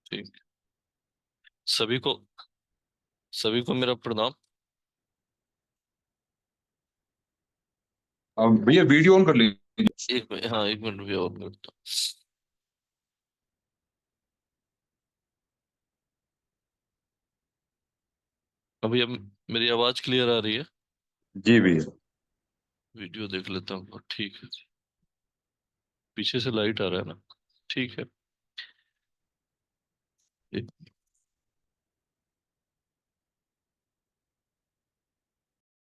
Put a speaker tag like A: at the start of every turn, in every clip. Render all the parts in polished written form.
A: ठीक। सभी को सभी को मेरा प्रणाम।
B: भैया वीडियो ऑन कर लीजिए।
A: एक मिनट, हाँ, एक मिनट भी और करता हूँ। अभी अब मेरी आवाज क्लियर आ रही है?
B: जी भैया।
A: वीडियो देख लेता हूँ, ठीक है। पीछे से लाइट आ रहा है ना? ठीक है। एक-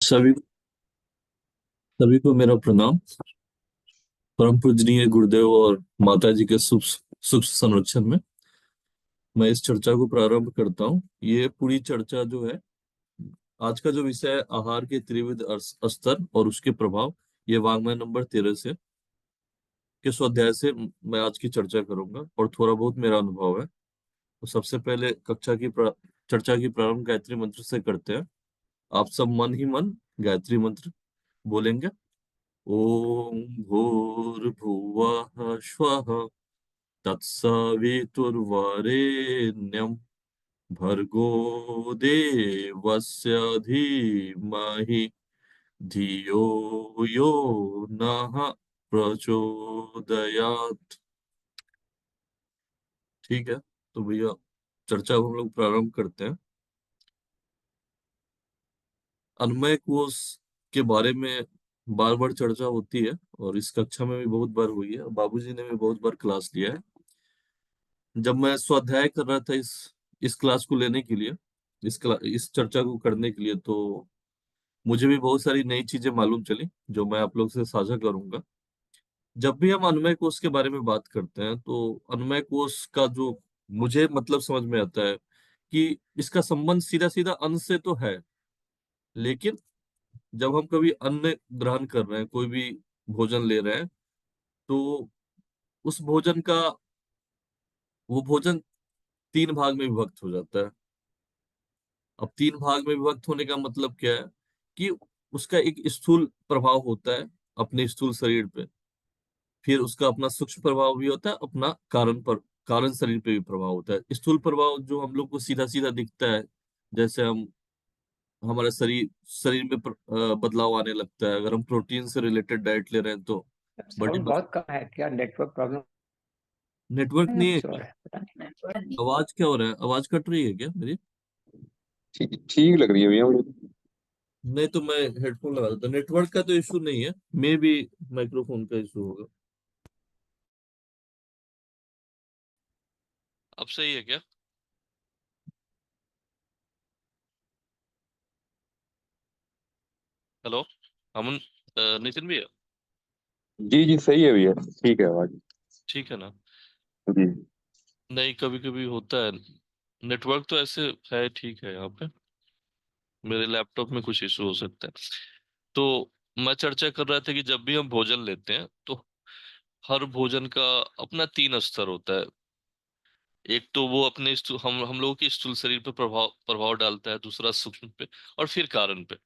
A: सभी सभी को मेरा प्रणाम। परम पूजनीय गुरुदेव और माता जी के शुभ शुभ संरक्षण में मैं इस चर्चा को प्रारंभ करता हूँ। ये पूरी चर्चा जो है, आज का जो विषय है, आहार के त्रिविध स्तर और उसके प्रभाव, ये वाङ्मय नंबर 13 से के स्वाध्याय से मैं आज की चर्चा करूंगा और थोड़ा बहुत मेरा अनुभव है। तो सबसे पहले चर्चा की प्रारंभ गायत्री मंत्र से करते हैं। आप सब मन ही मन गायत्री मंत्र बोलेंगे। ओम भूर्भुवः स्वः तत्सवितुर्वरेण्यं भर्गो देवस्य धीमहि धियो यो नः प्रचोदयात्। ठीक है, तो भैया चर्चा को हम लोग प्रारंभ करते हैं। अन्वय कोश के बारे में बार बार चर्चा होती है और इस कक्षा में भी बहुत बार हुई है, बाबूजी ने भी बहुत बार क्लास लिया है। जब मैं स्वाध्याय कर रहा था इस क्लास को लेने के लिए, इस चर्चा को करने के लिए, तो मुझे भी बहुत सारी नई चीजें मालूम चली जो मैं आप लोग से साझा करूंगा। जब भी हम अन्वय कोश के बारे में बात करते हैं तो अन्वय कोश का जो मुझे मतलब समझ में आता है कि इसका संबंध सीधा सीधा अन्न से तो है, लेकिन जब हम कभी अन्न ग्रहण कर रहे हैं, कोई भी भोजन ले रहे हैं, तो उस भोजन का वो भोजन तीन भाग में विभक्त हो जाता है। अब तीन भाग में विभक्त होने का मतलब क्या है कि उसका एक स्थूल प्रभाव होता है अपने स्थूल शरीर पे, फिर उसका अपना सूक्ष्म प्रभाव भी होता है, अपना कारण शरीर पे भी प्रभाव होता है। स्थूल प्रभाव जो हम लोग को सीधा सीधा दिखता है, जैसे हम हमारे शरीर में बदलाव आने लगता है अगर हम प्रोटीन से रिलेटेड डाइट ले रहे हैं तो। बॉडी
C: साउंड बहुत कम है, क्या नेटवर्क प्रॉब्लम
A: नेटवर्क
C: है?
A: नहीं है
C: कुछ और
A: क्या?
C: है, पता नहीं।
A: आवाज क्या हो रहा है? आवाज कट रही है क्या मेरी?
B: ठीक ठीक लग रही है भैया मुझे।
A: नहीं तो मैं हेडफोन लगा देता। नेटवर्क का तो इशू नहीं है, मे भी माइक्रोफोन का इशू होगा। अब सही है क्या? हेलो, अमन, नितिन भैया।
B: जी जी सही है भैया, ठीक है आवाज।
A: ठीक है ना?
B: जी।
A: नहीं, कभी कभी होता है। नेटवर्क तो ऐसे है, ठीक है यहाँ पे। मेरे लैपटॉप में कुछ इशू हो सकता है। तो मैं चर्चा कर रहा था कि जब भी हम भोजन लेते हैं तो हर भोजन का अपना तीन स्तर होता है। एक तो वो अपने हम लोगों के स्थूल शरीर पे प्रभाव प्रभाव डालता है, दूसरा सूक्ष्म पे, और फिर कारण पे।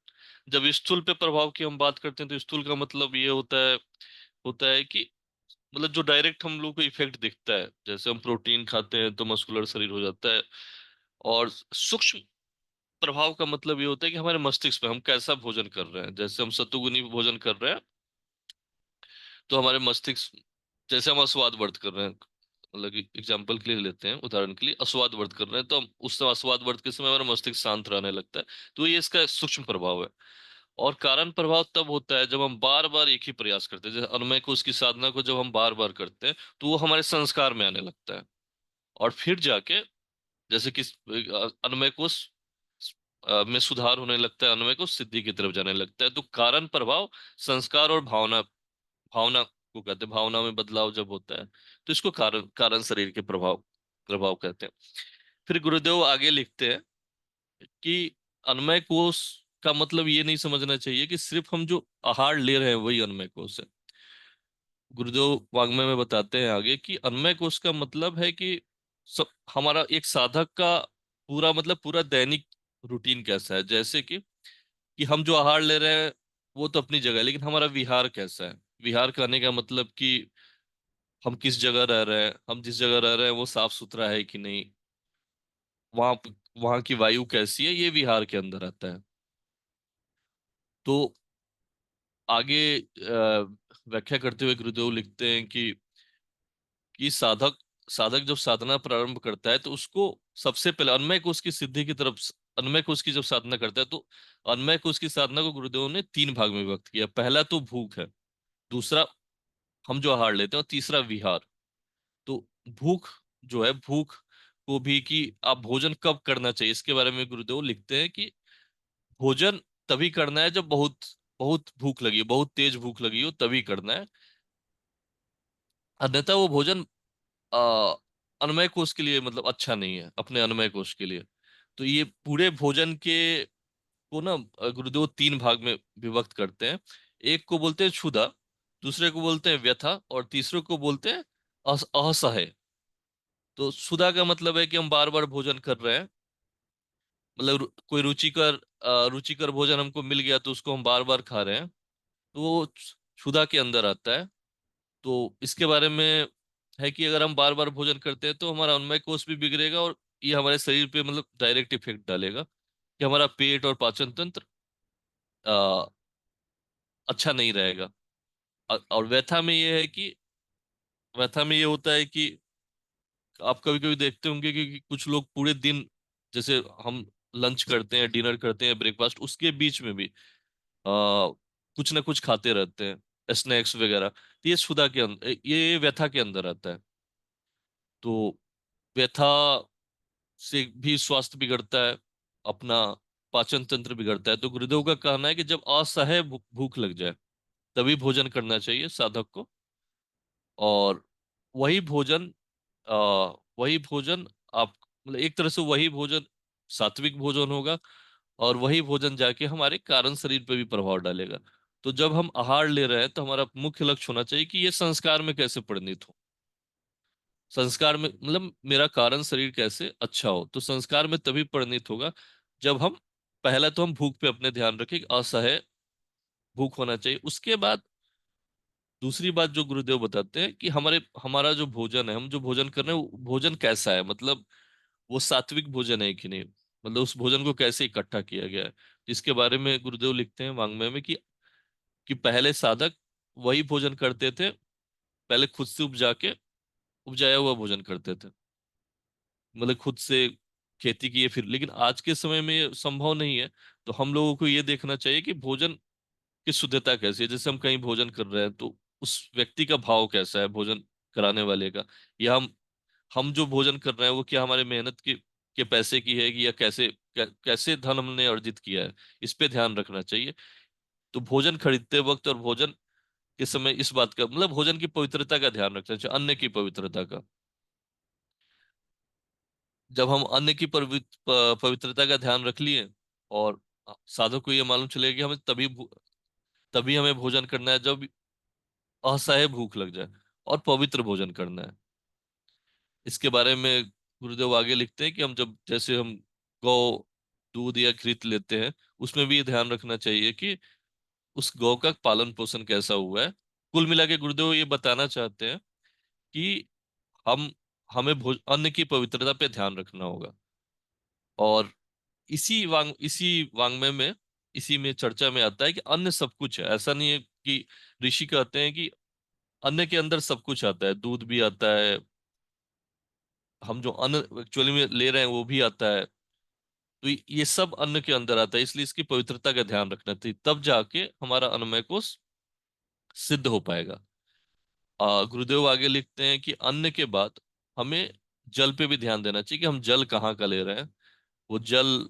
A: जब स्थूल पे प्रभाव की हम बात करते हैं तो स्थूल का मतलब ये होता है कि मतलब जो डायरेक्ट हम लोग को इफेक्ट दिखता है, जैसे हम प्रोटीन खाते हैं तो मस्कुलर शरीर हो जाता है। और सूक्ष्म प्रभाव का मतलब ये होता है कि हमारे मस्तिष्क में हम कैसा भोजन कर रहे हैं। जैसे हम सत्तुगुनी भोजन कर रहे हैं तो हमारे मस्तिष्क, जैसे हम अस्वाद कर रहे हैं, मतलब एग्जाम्पल के लिए लेते हैं, उदाहरण के लिए अस्वाद कर रहे हैं, तो हम उस समय अस्वाद के समय हमारा मस्तिष्क शांत रहने लगता है। तो ये इसका सूक्ष्म प्रभाव है। और कारण प्रभाव तब होता है जब हम बार बार एक ही प्रयास करते हैं, जैसे अनुमय को, उसकी साधना को जब हम बार बार करते हैं तो वो हमारे संस्कार में आने लगता है। और फिर जाके, जैसे कि अनुमय कोश में सुधार होने लगता है, अनुमय को सिद्धि की तरफ जाने लगता है। तो कारण प्रभाव, संस्कार और भावना, भावना को कहते हैं, भावना में बदलाव जब होता है तो इसको कारण कारण शरीर के प्रभाव प्रभाव कहते हैं। फिर गुरुदेव आगे लिखते हैं कि अन्वय कोश का मतलब ये नहीं समझना चाहिए कि सिर्फ हम जो आहार ले रहे हैं वही अन्वय कोश है। गुरुदेव वाङ्मय में बताते हैं आगे कि अन्वय कोश का मतलब है कि हमारा एक साधक का पूरा मतलब पूरा दैनिक रूटीन कैसा है। जैसे कि हम जो आहार ले रहे हैं वो तो अपनी जगह है, लेकिन हमारा विहार कैसा है। विहार करने का मतलब कि हम किस जगह रह रहे हैं, हम जिस जगह रह रहे हैं वो साफ सुथरा है कि नहीं, वहां वहां की वायु कैसी है, ये विहार के अंदर आता है। तो आगे व्याख्या करते हुए गुरुदेव लिखते हैं कि साधक साधक जब साधना प्रारंभ करता है तो उसको सबसे पहले अन्वय कोश की सिद्धि की तरफ, अन्वय कोश की जब साधना करता है तो अन्वय कोश की साधना को गुरुदेव ने 3 भाग में विभक्त किया। पहला तो भूख है, दूसरा हम जो आहार लेते हैं, और तीसरा विहार। तो भूख जो है, भूख को भी कि आप भोजन कब करना चाहिए, इसके बारे में गुरुदेव लिखते हैं कि भोजन तभी करना है जब बहुत बहुत भूख लगी हो, बहुत तेज भूख लगी हो, तभी करना है। अन्यथा वो भोजन आ, अन्वय कोश के लिए मतलब अच्छा नहीं है, अपने अन्वय कोश के लिए। तो ये पूरे भोजन के को ना गुरुदेव 3 भाग में विभक्त करते हैं। एक को बोलते हैं क्षुधा, दूसरे को बोलते हैं व्यथा, और तीसरे को बोलते हैं असह्य। तो क्षुधा का मतलब है कि हम बार बार भोजन कर रहे हैं, मतलब कोई रुचिकर भोजन हमको मिल गया तो उसको हम बार बार खा रहे हैं, तो वो क्षुधा के अंदर आता है। तो इसके बारे में है कि अगर हम बार बार भोजन करते हैं तो हमारा अनमय कोष भी बिगड़ेगा, और ये हमारे शरीर पे मतलब डायरेक्ट इफेक्ट डालेगा कि हमारा पेट और पाचन तंत्र आ, अच्छा नहीं रहेगा। और व्यथा में ये है कि व्यथा में ये होता है कि आप कभी कभी देखते होंगे कि कुछ लोग पूरे दिन, जैसे हम लंच करते हैं, डिनर करते हैं, ब्रेकफास्ट, उसके बीच में भी कुछ ना कुछ खाते रहते हैं, स्नैक्स वगैरह। तो ये क्षुधा के अंदर, ये व्यथा के अंदर आता है। तो व्यथा से भी स्वास्थ्य बिगड़ता है, अपना पाचन तंत्र बिगड़ता है। तो गुरुदेव का कहना है कि जब असह्य भूख लग जाए तभी भोजन करना चाहिए साधक को। और वही भोजन आ, वही भोजन आप मतलब एक तरह से वही भोजन सात्विक भोजन होगा, और वही भोजन जाके हमारे कारण शरीर पे भी प्रभाव डालेगा। तो जब हम आहार ले रहे हैं तो हमारा मुख्य लक्ष्य होना चाहिए कि ये संस्कार में कैसे परिणित हो, संस्कार में मतलब मेरा कारण शरीर कैसे अच्छा हो। तो संस्कार में तभी परिणित होगा जब हम पहला तो हम भूख पे अपने ध्यान रखें कि असह्य भूख होना चाहिए। उसके बाद दूसरी बात जो गुरुदेव बताते हैं कि हमारा जो भोजन है, हम जो भोजन कर रहे हैं वो भोजन कैसा है, मतलब वो सात्विक भोजन है कि नहीं, मतलब उस भोजन को कैसे इकट्ठा किया गया है। इसके बारे में गुरुदेव लिखते हैं वांग्मय में कि पहले साधक वही भोजन करते थे, पहले खुद से उपजाया हुआ भोजन करते थे, मतलब खुद से खेती किए फिर। लेकिन आज के समय में ये संभव नहीं है। तो हम लोगों को ये देखना चाहिए कि भोजन की शुद्धता कैसी है। जैसे हम कहीं भोजन कर रहे हैं तो उस व्यक्ति का भाव कैसा है, भोजन कराने वाले का, या हम जो भोजन कर रहे हैं वो क्या हमारे मेहनत के पैसे की है, कि या कैसे धन हमने अर्जित किया है, इस पे ध्यान रखना चाहिए। तो भोजन खरीदते वक्त और भोजन के समय इस बात का मतलब भोजन की पवित्रता का ध्यान रखना चाहिए, अन्न की पवित्रता का। जब हम अन्न की पवित्रता का ध्यान रख लिए, और साधक को ये मालूम चलेगा कि हमें तभी हमें भोजन करना है जब असह्य भूख लग जाए, और पवित्र भोजन करना है। इसके बारे में गुरुदेव आगे लिखते हैं कि हम जब जैसे हम गौ दूध या घृत लेते हैं, उसमें भी ये ध्यान रखना चाहिए कि उस गौ का पालन पोषण कैसा हुआ है। कुल मिला के गुरुदेव ये बताना चाहते हैं कि हम हमें अन्न की पवित्रता पे ध्यान रखना होगा। और इसी वांग्मय में, इसी में चर्चा में आता है कि अन्न सब कुछ है। ऐसा नहीं है कि ऋषि कहते हैं कि अन्न के अंदर सब कुछ आता है, दूध भी आता है, हम जो अन्न एक्चुअली में ले रहे हैं वो भी आता है। तो ये सब अन्न के अंदर आता है, इसलिए इसकी पवित्रता का ध्यान रखना चाहिए, तब जाके हमारा अन्नमय कोश सिद्ध हो पाएगा। गुरुदेव आगे लिखते हैं कि अन्न के बाद हमें जल पे भी ध्यान देना चाहिए कि हम जल कहाँ का ले रहे हैं, वो जल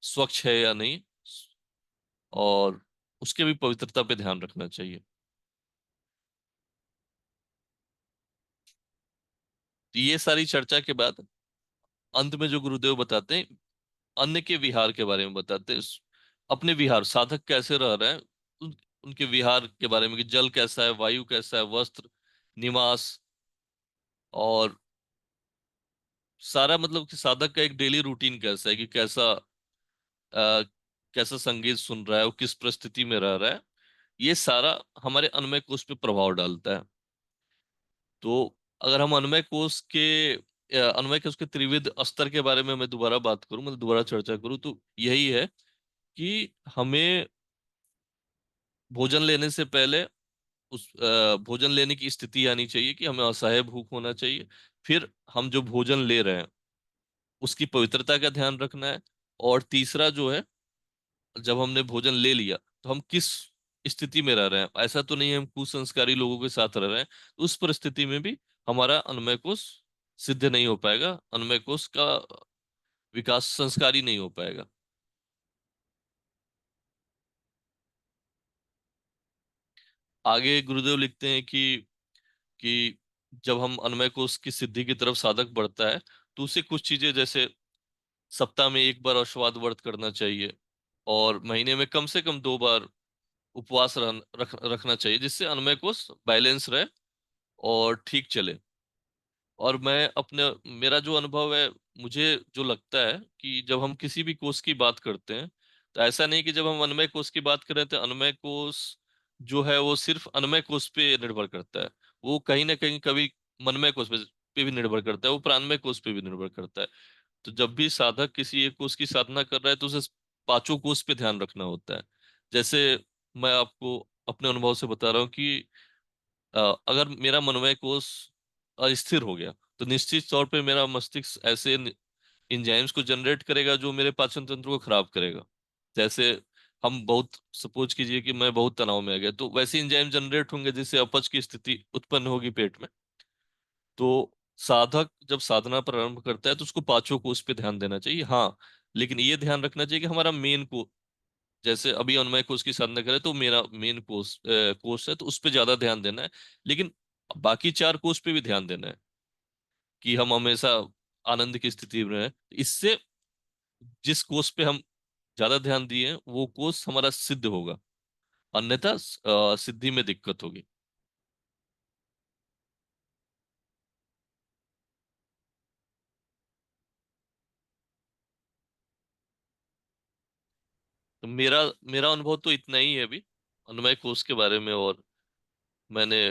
A: स्वच्छ है या नहीं, और उसके भी पवित्रता पे ध्यान रखना चाहिए। तो ये सारी चर्चा के बाद अंत में जो गुरुदेव बताते हैं, अन्न के विहार के बारे में बताते हैं। अपने विहार साधक कैसे रह रहे हैं, उनके विहार के बारे में कि जल कैसा है, वायु कैसा है, वस्त्र, निवास, और सारा मतलब कि साधक का एक डेली रूटीन कैसा है, कि आ, कैसा संगीत सुन रहा है, वो किस परिस्थिति में रह रहा है, ये सारा हमारे अन्नमय कोश पे प्रभाव डालता है। तो अगर हम अन्नमय कोश के अन्वय के उसके त्रिविध स्तर के बारे में मैं दोबारा बात करूं, मतलब दोबारा चर्चा करूं, तो यही है कि हमें भोजन लेने से पहले भोजन लेने की स्थिति आनी चाहिए कि हमें असहाय भूख होना चाहिए। फिर हम जो भोजन ले रहे हैं उसकी पवित्रता का ध्यान रखना है। और तीसरा जो है, जब हमने भोजन ले लिया तो हम किस स्थिति में रह रहे हैं। ऐसा तो नहीं है हम कुसंस्कारी लोगों के साथ रह रहे हैं, तो उस परिस्थिति में भी हमारा अनुमय कोष सिद्ध नहीं हो पाएगा, अनुमय कोष का विकास संस्कारी नहीं हो पाएगा। आगे गुरुदेव लिखते हैं कि जब हम अनुमय कोष की सिद्धि की तरफ साधक बढ़ता है तो उसे कुछ चीजें, जैसे सप्ताह में एक बार अश्ववाद व्रत करना चाहिए, और महीने में कम से कम 2 बार उपवास रखना चाहिए, जिससे अनुमय कोष बैलेंस रहे और ठीक चले। और मैं अपने मेरा जो अनुभव है, मुझे जो लगता है कि जब हम किसी भी कोष की बात करते हैं तो ऐसा नहीं कि जब हम अन्वय कोष की बात करें तो अन्वय कोष जो है वो सिर्फ अन्वय कोष पे निर्भर करता है। वो कहीं ना कहीं कभी मनमय कोष पे भी निर्भर करता है, वो प्राणमय कोष पे भी निर्भर करता है। तो जब भी साधक किसी एक कोष की साधना कर रहा है तो उसे पांचों कोष पे ध्यान रखना होता है। जैसे मैं आपको अपने अनुभव से बता रहा हूँ कि अगर मेरा मनोमय कोष अस्थिर हो गया तो निश्चित तौर पे मेरा मस्तिष्क ऐसे एंजाइम्स को जनरेट करेगा जो मेरे पाचन तंत्र को खराब करेगा। जैसे हम बहुत सपोज कीजिए कि मैं बहुत तनाव में आ गया, तो वैसे एंजाइम जनरेट होंगे जिससे अपच की स्थिति उत्पन्न होगी पेट में। तो साधक जब साधना प्रारंभ करता है तो उसको पांचों कोष पे ध्यान देना चाहिए। हाँ, लेकिन ये ध्यान रखना चाहिए कि हमारा मेन को, जैसे अभी अनुमय कोष की साधना करें तो मेरा मेन कोर्स है तो उस पे ज्यादा ध्यान देना है। लेकिन बाकी 4 कोर्स पे भी ध्यान देना है कि हम हमेशा आनंद की स्थिति में रहें। इससे जिस कोर्स पे हम ज्यादा ध्यान दिए वो कोर्स हमारा सिद्ध होगा, अन्यथा सिद्धि में दिक्कत होगी। तो मेरा मेरा अनुभव तो इतना ही है अभी अनुमय कोर्स के बारे में। और मैंने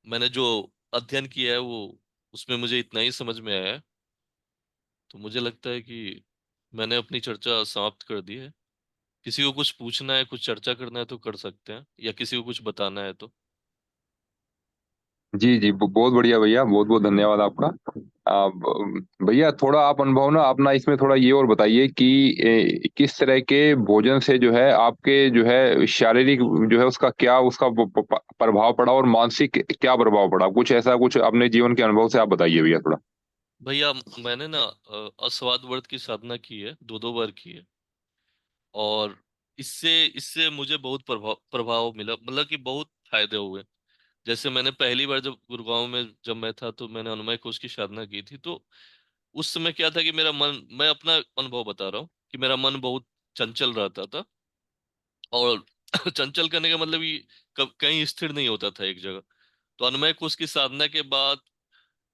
A: मैंने जो अध्ययन किया है वो, उसमें मुझे इतना ही समझ में आया है। तो मुझे लगता है कि मैंने अपनी चर्चा समाप्त कर दी है। किसी को कुछ पूछना है, कुछ चर्चा करना है तो कर सकते हैं, या किसी को कुछ बताना है तो।
B: जी जी, बहुत बढ़िया भैया, बहुत बहुत धन्यवाद आपका। भैया थोड़ा आप अनुभव ना अपना इसमें थोड़ा ये और बताइए कि किस तरह के भोजन से जो है आपके जो है शारीरिक जो है उसका क्या उसका प्रभाव पड़ा और मानसिक क्या प्रभाव पड़ा, कुछ ऐसा कुछ अपने जीवन के अनुभव से आप बताइए भैया थोड़ा।
A: भैया मैंने ना अस्वाद व्रत की साधना की है, 2-2 बार की है। और इससे इससे मुझे बहुत प्रभाव प्रभाव मिला, मतलब कि बहुत फायदे हुए। जैसे मैंने पहली बार जब गुड़गांव में जब मैं था तो मैंने अनुमय कोष की साधना की थी। तो उस समय क्या था कि मेरा मन, मैं अपना अनुभव बता रहा हूँ कि मेरा मन बहुत चंचल रहता था। और चंचल करने का मतलब ये कहीं स्थिर नहीं होता था एक जगह। तो अनुमय कोष की साधना के बाद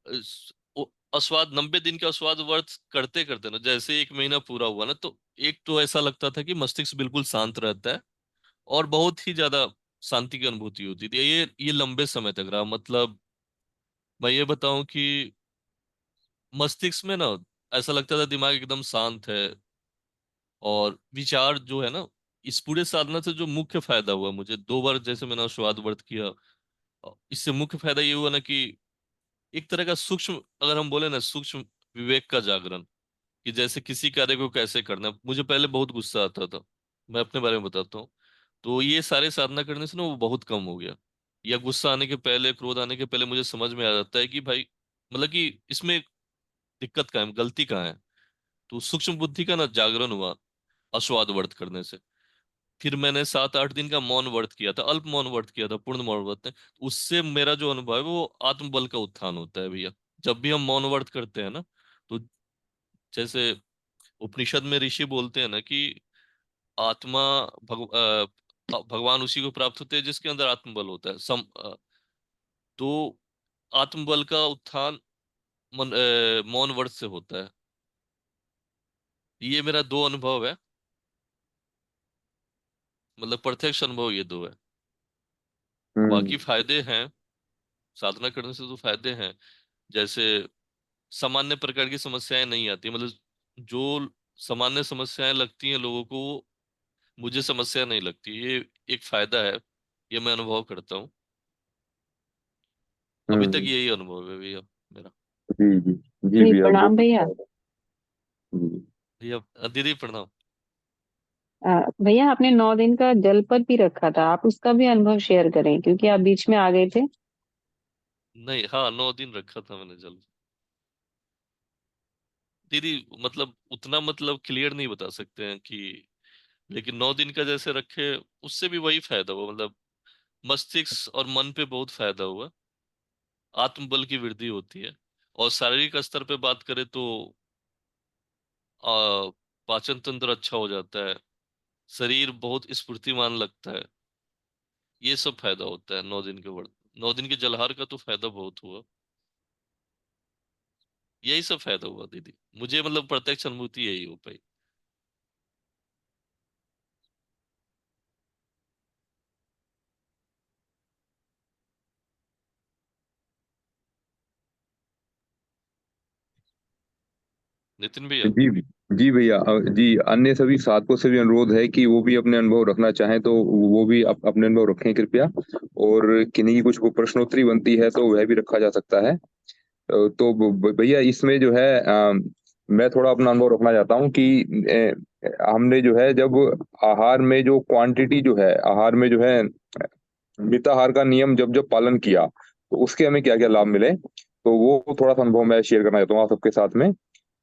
A: इस- वो अस्वाद 90 दिन का अस्वाद व्रत करते करते ना, जैसे 1 महीना पूरा हुआ ना, तो एक तो ऐसा लगता था कि मस्तिष्क बिल्कुल शांत रहता है और बहुत ही ज्यादा शांति की अनुभूति होती थी। ये लंबे समय तक रहा। मतलब मैं ये बताऊं कि मस्तिष्क में ना ऐसा लगता था दिमाग एकदम शांत है। और विचार जो है ना, इस पूरे साधना से जो मुख्य फायदा हुआ मुझे, 2 बार जैसे मैंने स्वाद व्रत किया, इससे मुख्य फायदा ये हुआ ना कि एक तरह का सूक्ष्म, अगर हम बोले ना, सूक्ष्म विवेक का जागरण। कि जैसे किसी कार्य को कैसे करना है। मुझे पहले बहुत गुस्सा आता था, मैं अपने बारे में बताता हूँ। तो ये सारे साधना करने से ना वो बहुत कम हो गया। या गुस्सा आने के पहले, क्रोध आने के पहले मुझे समझ में आ जाता है कि भाई, मतलब कि इसमें दिक्कत कहाँ है, गलती कहाँ है। तो सूक्ष्म बुद्धि का ना जागरण हुआ अस्वाद व्रत करने से। फिर मैंने 7-8 दिन का मौन व्रत किया था, अल्प मौन व्रत किया था, पूर्ण मौन व्रत नहीं। उससे मेरा जो अनुभव है वो आत्मबल का उत्थान होता है भैया। जब भी हम मौन व्रत करते हैं ना, तो जैसे उपनिषद में ऋषि बोलते हैं ना कि आत्मा भगवान उसी को प्राप्त होते हैं जिसके अंदर आत्मबल होता है। तो आत्मबल का उत्थान मौन व्रत से होता है। ये मेरा 2 अनुभव है, मतलब प्रत्यक्ष अनुभव ये 2 है।
B: हम्म।
A: बाकी फायदे हैं, साधना करने से तो फायदे हैं। जैसे सामान्य प्रकार की समस्याएं नहीं आती, मतलब जो सामान्य समस्याएं लगती हैं लोगों को, वो मुझे समस्या नहीं लगती। ये एक फायदा है, ये मैं अनुभव करता हूँ। अभी तक
B: हम्म।
A: यही अनुभव है भैया मेरा।
B: जी जी। जी
D: जी
B: भैया
D: प्रणाम
B: बहुत
D: भैया।
B: अच्छा लगा। जी
A: भैया दीदी प्रणाम।
D: भैया आपने 9 दिन का जलपद भी रखा था, आप उसका भी अनुभव शेयर करें क्योंकि आप बीच में आ गए थे।
A: नहीं, हाँ, 9 दिन रखा था मैंने जल। दीदी मतलब उतना मतलब क्लियर नहीं बता सकते हैं कि, लेकिन 9 दिन का जैसे रखे, उससे भी वही फायदा हुआ, मतलब मस्तिष्क और मन पे बहुत फायदा हुआ। आत्मबल की वृद्धि होती है। और शारीरिक स्तर पे बात करें तो पाचन तंत्र अच्छा हो जाता है, शरीर बहुत स्फूर्तिमान लगता है। ये सब फायदा होता है 9 दिन के वर्त 9 दिन के जलहार का तो फायदा बहुत हुआ। यही सब फायदा हुआ दीदी, मुझे मतलब प्रत्यक्ष अनुभूति यही हो पाई। नितिन भैया।
B: जी। जी भैया जी, अन्य सभी साथियों से भी अनुरोध है कि वो भी अपने अनुभव रखना चाहें तो वो भी अपने अनुभव रखें कृपया। और किन्हीं की कुछ प्रश्नोत्तरी बनती है तो वह भी रखा जा सकता है। तो भैया इसमें जो है मैं थोड़ा अपना अनुभव रखना चाहता हूँ कि हमने जो है जब आहार में जो क्वांटिटी जो है, आहार में जो है मिताहार का नियम जब जब पालन किया तो उसके हमें क्या क्या लाभ मिले, तो वो थोड़ा सा अनुभव मैं शेयर करना चाहता हूँ आप सबके साथ में।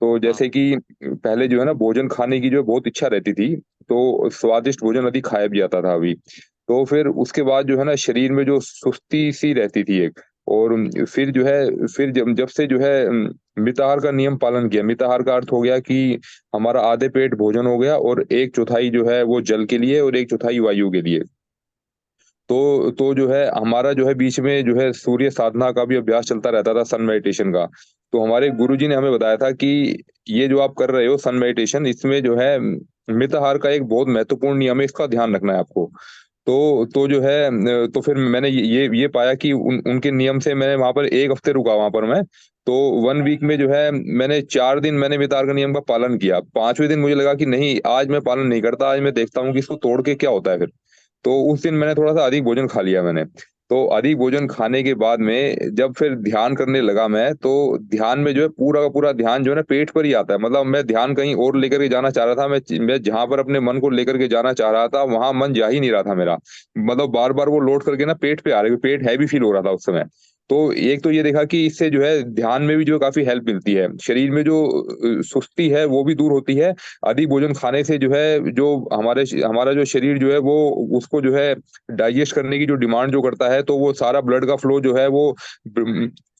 B: तो
A: हाँ
B: जैसे कि पहले जो है ना भोजन खाने की जो बहुत इच्छा रहती थी, तो स्वादिष्ट भोजन अधिक खाया भी जाता था अभी। तो फिर उसके बाद जो है ना शरीर में जो सुस्ती सी रहती थी एक। और फिर जो है फिर जब जब से जो है मिताहार का नियम पालन किया, मिताहार का अर्थ हो गया कि हमारा आधे पेट भोजन हो गया और एक चौथाई जो है वो जल के लिए और एक चौथाई वायु के लिए। तो जो है हमारा जो है बीच में जो है सूर्य साधना का भी अभ्यास चलता रहता था, सन मेडिटेशन का। तो हमारे गुरुजी ने हमें बताया था कि ये जो आप कर रहे हो सन मेडिटेशन, इसमें जो है मिताहार का एक बहुत महत्वपूर्ण नियम है, इसका ध्यान रखना है आपको। तो जो है तो फिर मैंने ये पाया कि उनके नियम से मैंने वहां पर 1 हफ्ते रुका वहां पर मैं। तो 1 वीक में जो है मैंने 4 दिन मैंने मिताहार का नियम का पालन किया। 5वें दिन मुझे लगा कि नहीं, आज मैं पालन नहीं करता, आज मैं देखता हूँ कि इसको तोड़ के क्या होता है फिर। तो उस दिन मैंने थोड़ा सा अधिक भोजन खा लिया मैंने। तो अधिक भोजन खाने के बाद में जब फिर ध्यान करने लगा मैं, तो ध्यान में जो है पूरा का पूरा ध्यान जो है ना पेट पर ही आता है। मतलब मैं ध्यान कहीं और लेकर के जाना चाह रहा था, मैं जहां पर अपने मन को लेकर के जाना चाह रहा था वहां मन जा ही नहीं रहा था मेरा। मतलब बार बार वो लौट करके ना पेट पे आ रही, पेट हैवी फील हो रहा था उस समय। तो एक तो ये देखा कि इससे जो है ध्यान में भी जो काफी हेल्प मिलती है, शरीर में जो सुस्ती है वो भी दूर होती है। अधिक भोजन खाने से जो है जो हमारा जो शरीर जो है वो उसको जो है डाइजेस्ट करने की जो डिमांड जो करता है, तो वो सारा ब्लड का फ्लो जो है वो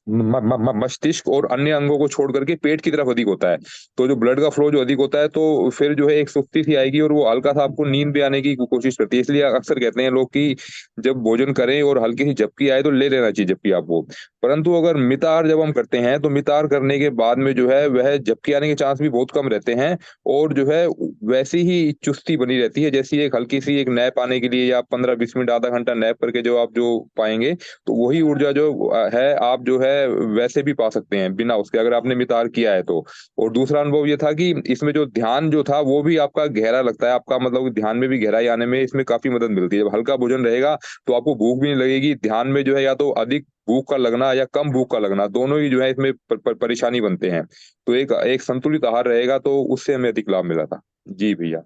B: मस्तिष्क और अन्य अंगों को छोड़ करके पेट की तरफ अधिक होता है। तो जो ब्लड का फ्लो जो अधिक होता है तो फिर जो है एक सुस्ती सी आएगी और वो हल्का सा आपको नींद भी आने की कोशिश करती है। इसलिए अक्सर कहते हैं लोग कि जब भोजन करें और हल्की सी झपकी आए तो ले लेना चाहिए झपकी आपको। परंतु अगर मितार जब हम करते हैं तो मितार करने के बाद में जो है वह झपकी आने के चांस भी बहुत कम रहते हैं। और जो है वैसी ही चुस्ती बनी रहती है जैसी एक हल्की सी एक नैप आने के लिए, या 15-20 मिनट आधा घंटा नैप करके जो आप जो पाएंगे, तो वही ऊर्जा जो है आप जो है वैसे भी पा सकते हैं बिना उसके, अगर आपने मितार किया है तो। और दूसरा अनुभव ये था कि इसमें जो ध्यान जो था वो भी आपका गहरा लगता है, आपका मतलब ध्यान में भी गहराई आने में इसमें काफी मदद मिलती है। जब हल्का भोजन रहेगा तो आपको भूख भी नहीं लगेगी। ध्यान में जो है या तो अधिक भूख का लगना या कम भूख का लगना, दोनों ही जो है इसमें परेशानी बनते हैं। तो एक एक संतुलित आहार रहेगा तो उससे हमें अधिक लाभ मिला था। जी भैया।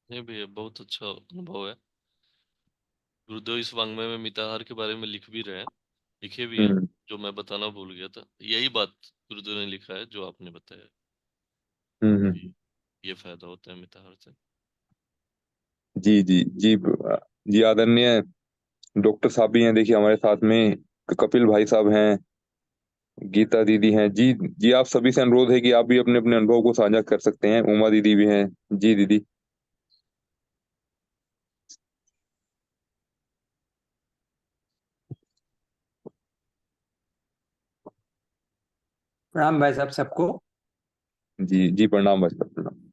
A: नहीं भैया, बहुत अच्छा अनुभव है। गुरुदेव इस वांग्मय में मिताहार के बारे में लिख भी रहे हैं, लिखे भी हैं,
B: हम्म
A: जो मैं बताना भूल गया था। यही बात गुरुदेव ने लिखा है जो आपने बताया कि
B: हम्म।
A: ये फायदा होता है मिताहार से।
B: जी जी। जी जी आदरणीय डॉक्टर साहब भी हैं देखिए हमारे साथ में, कपिल भाई साहब हैं, गीता दीदी हैं। जी जी, आप सभी से अनुरोध है कि आप भी अपने अपने अनुभव को साझा कर सकते हैं। उमा दीदी भी हैं। जी दीदी।
C: प्रणाम भाई साहब सबको।
B: जी जी प्रणाम भाई साहब, प्रणाम।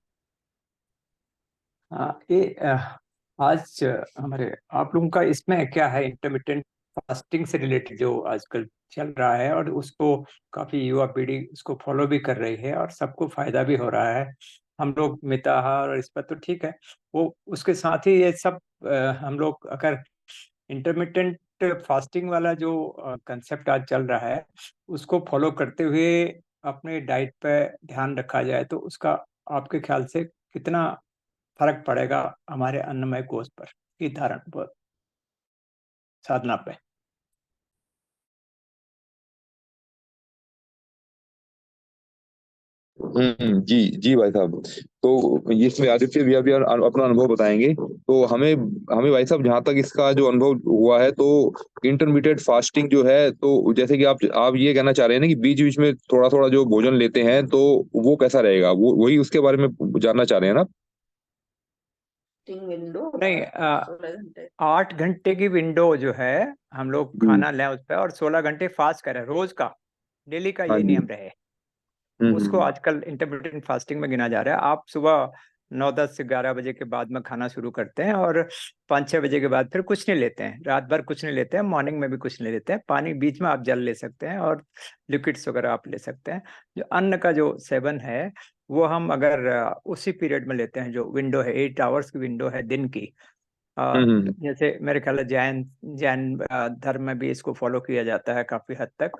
C: आज हमारे आप लोगों का इसमें क्या है, इंटरमिटेंट फास्टिंग से रिलेटेड जो आजकल चल रहा है, और उसको काफी युवा पीढ़ी उसको फॉलो भी कर रही है और सबको फायदा भी हो रहा है। हम लोग मिताहार और इस पर तो ठीक है, वो उसके साथ ही ये सब हम लोग अगर इंटरमिटेंट फास्टिंग वाला जो कंसेप्ट आज चल रहा है उसको फॉलो करते हुए अपने डाइट पे ध्यान रखा जाए तो उसका आपके ख्याल से कितना फर्क पड़ेगा हमारे अन्नमय कोश पर, की धारण पर, साधना पे?
B: जी जी भाई साहब। तो इसमें आदित्य भी अभी अपना अनुभव बताएंगे। तो हमें हमें भाई साहब जहाँ तक इसका जो अनुभव हुआ है, तो इंटरमीडिएट फास्टिंग जो है, तो जैसे कि आप ये कहना चाह रहे हैं ना कि बीच बीच में थोड़ा थोड़ा जो भोजन लेते हैं, तो वो कैसा रहेगा, वो वही उसके बारे में जानना चाह रहे हैं ना?
C: विंडो नहीं, 8 घंटे की विंडो जो है हम लोग
B: जी।
C: खाना लें उस पर, और 16 घंटे फास्ट करें रोज का, डेली का
B: हाँ
C: ये
B: जी।
C: नियम रहे। उसको आजकल इंटरमिटेंट फास्टिंग में गिना जा रहा है। आप सुबह 9, 10 से 11 बजे के बाद में खाना शुरू करते हैं और 5, 6 बजे के बाद फिर कुछ नहीं लेते हैं, रात भर कुछ नहीं लेते हैं, मॉर्निंग में भी कुछ नहीं लेते हैं। पानी बीच में आप जल ले सकते हैं और लिक्विड्स वगैरह आप ले सकते हैं। जो अन्न का जो सेवन है वो हम अगर उसी पीरियड में लेते हैं, जो विंडो है 8 आवर्स की विंडो है दिन की। अ,
B: हम्म।
C: जैसे मेरे ख्याल है जैन जैन धर्म में भी इसको फॉलो किया जाता है काफी हद तक।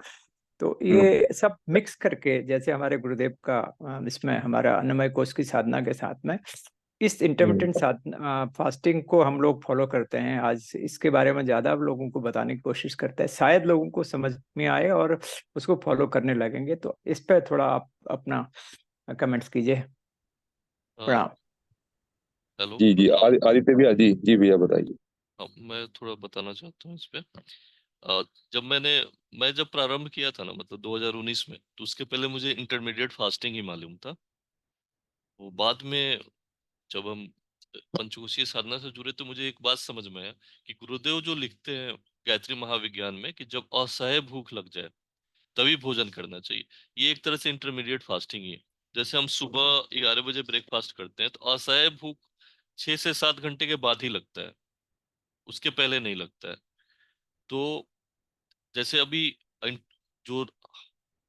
C: तो
B: हम्म।
C: ये सब मिक्स करके, जैसे हमारे गुरुदेव का इसमें हमारा अन्नमय कोश की साधना के साथ में इस
B: हम्म।
C: इंटरमिटेंट साधना फास्टिंग को हम लोग फॉलो करते हैं। आज इसके बारे में ज्यादा लोगों को बताने की कोशिश करते हैं, शायद लोगों को समझ में आए और उसको फॉलो करने लगेंगे। तो इस पे थोड़ा आप अपना कमेंट्स कीजिए। प्रणाम।
A: हेलो।
B: जी जी, आदित्य भैया, जी जी भैया बताइए।
A: मैं थोड़ा बताना चाहता हूँ इस पे। जब मैं जब प्रारंभ किया था ना, मतलब 2019 में, तो उसके पहले मुझे इंटरमीडिएट फास्टिंग ही मालूम था। वो बाद में जब हम पंचकोशीय साधना से जुड़े तो मुझे एक बात समझ में आया कि गुरुदेव जो लिखते हैं गायत्री महाविज्ञान में कि जब असह्य भूख लग जाए तभी भोजन करना चाहिए, ये एक तरह से इंटरमीडिएट फास्टिंग ही है। जैसे हम सुबह 11 बजे ब्रेकफास्ट करते हैं तो असह्य भूख 6 से 7 घंटे के बाद ही लगता है, उसके पहले नहीं लगता है। तो जैसे अभी इन- जो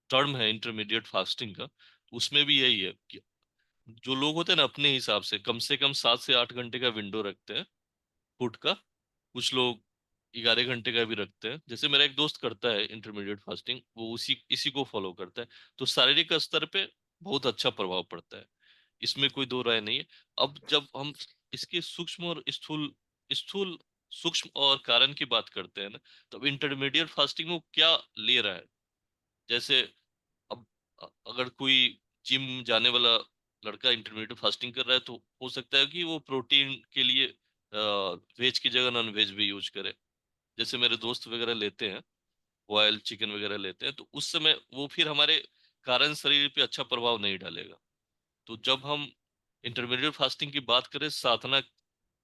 A: टर्म है इंटरमीडिएट फास्टिंग का, उसमें भी यही है कि जो लोग होते हैं ना अपने हिसाब से कम 7 से 8 घंटे का विंडो रखते हैं फूड का। कुछ लोग 11 घंटे का भी रखते हैं, जैसे मेरा एक दोस्त करता है इंटरमीडिएट फास्टिंग, वो उसी इसी को फॉलो करता है। तो शारीरिक स्तर पे बहुत अच्छा प्रभाव पड़ता है, इसमें कोई दो राय नहीं है। अब जब हम इसके सूक्ष्म और स्थूल स्थूल सूक्ष्म और कारण की बात करते हैं ना, तब इंटरमीडिएट फास्टिंग में वो क्या ले रहा है। जैसे अब अगर कोई जिम जाने वाला लड़का इंटरमीडिएट फास्टिंग कर रहा है तो हो सकता है कि वो प्रोटीन के लिए वेज की जगह नॉन वेज भी यूज करे। जैसे मेरे दोस्त वगैरह लेते हैं, बॉयल चिकन वगैरह लेते हैं, तो उस समय वो फिर हमारे कारण शरीर पे अच्छा प्रभाव नहीं डालेगा। तो जब हम इंटरमीडिएट फास्टिंग की बात करें, साधना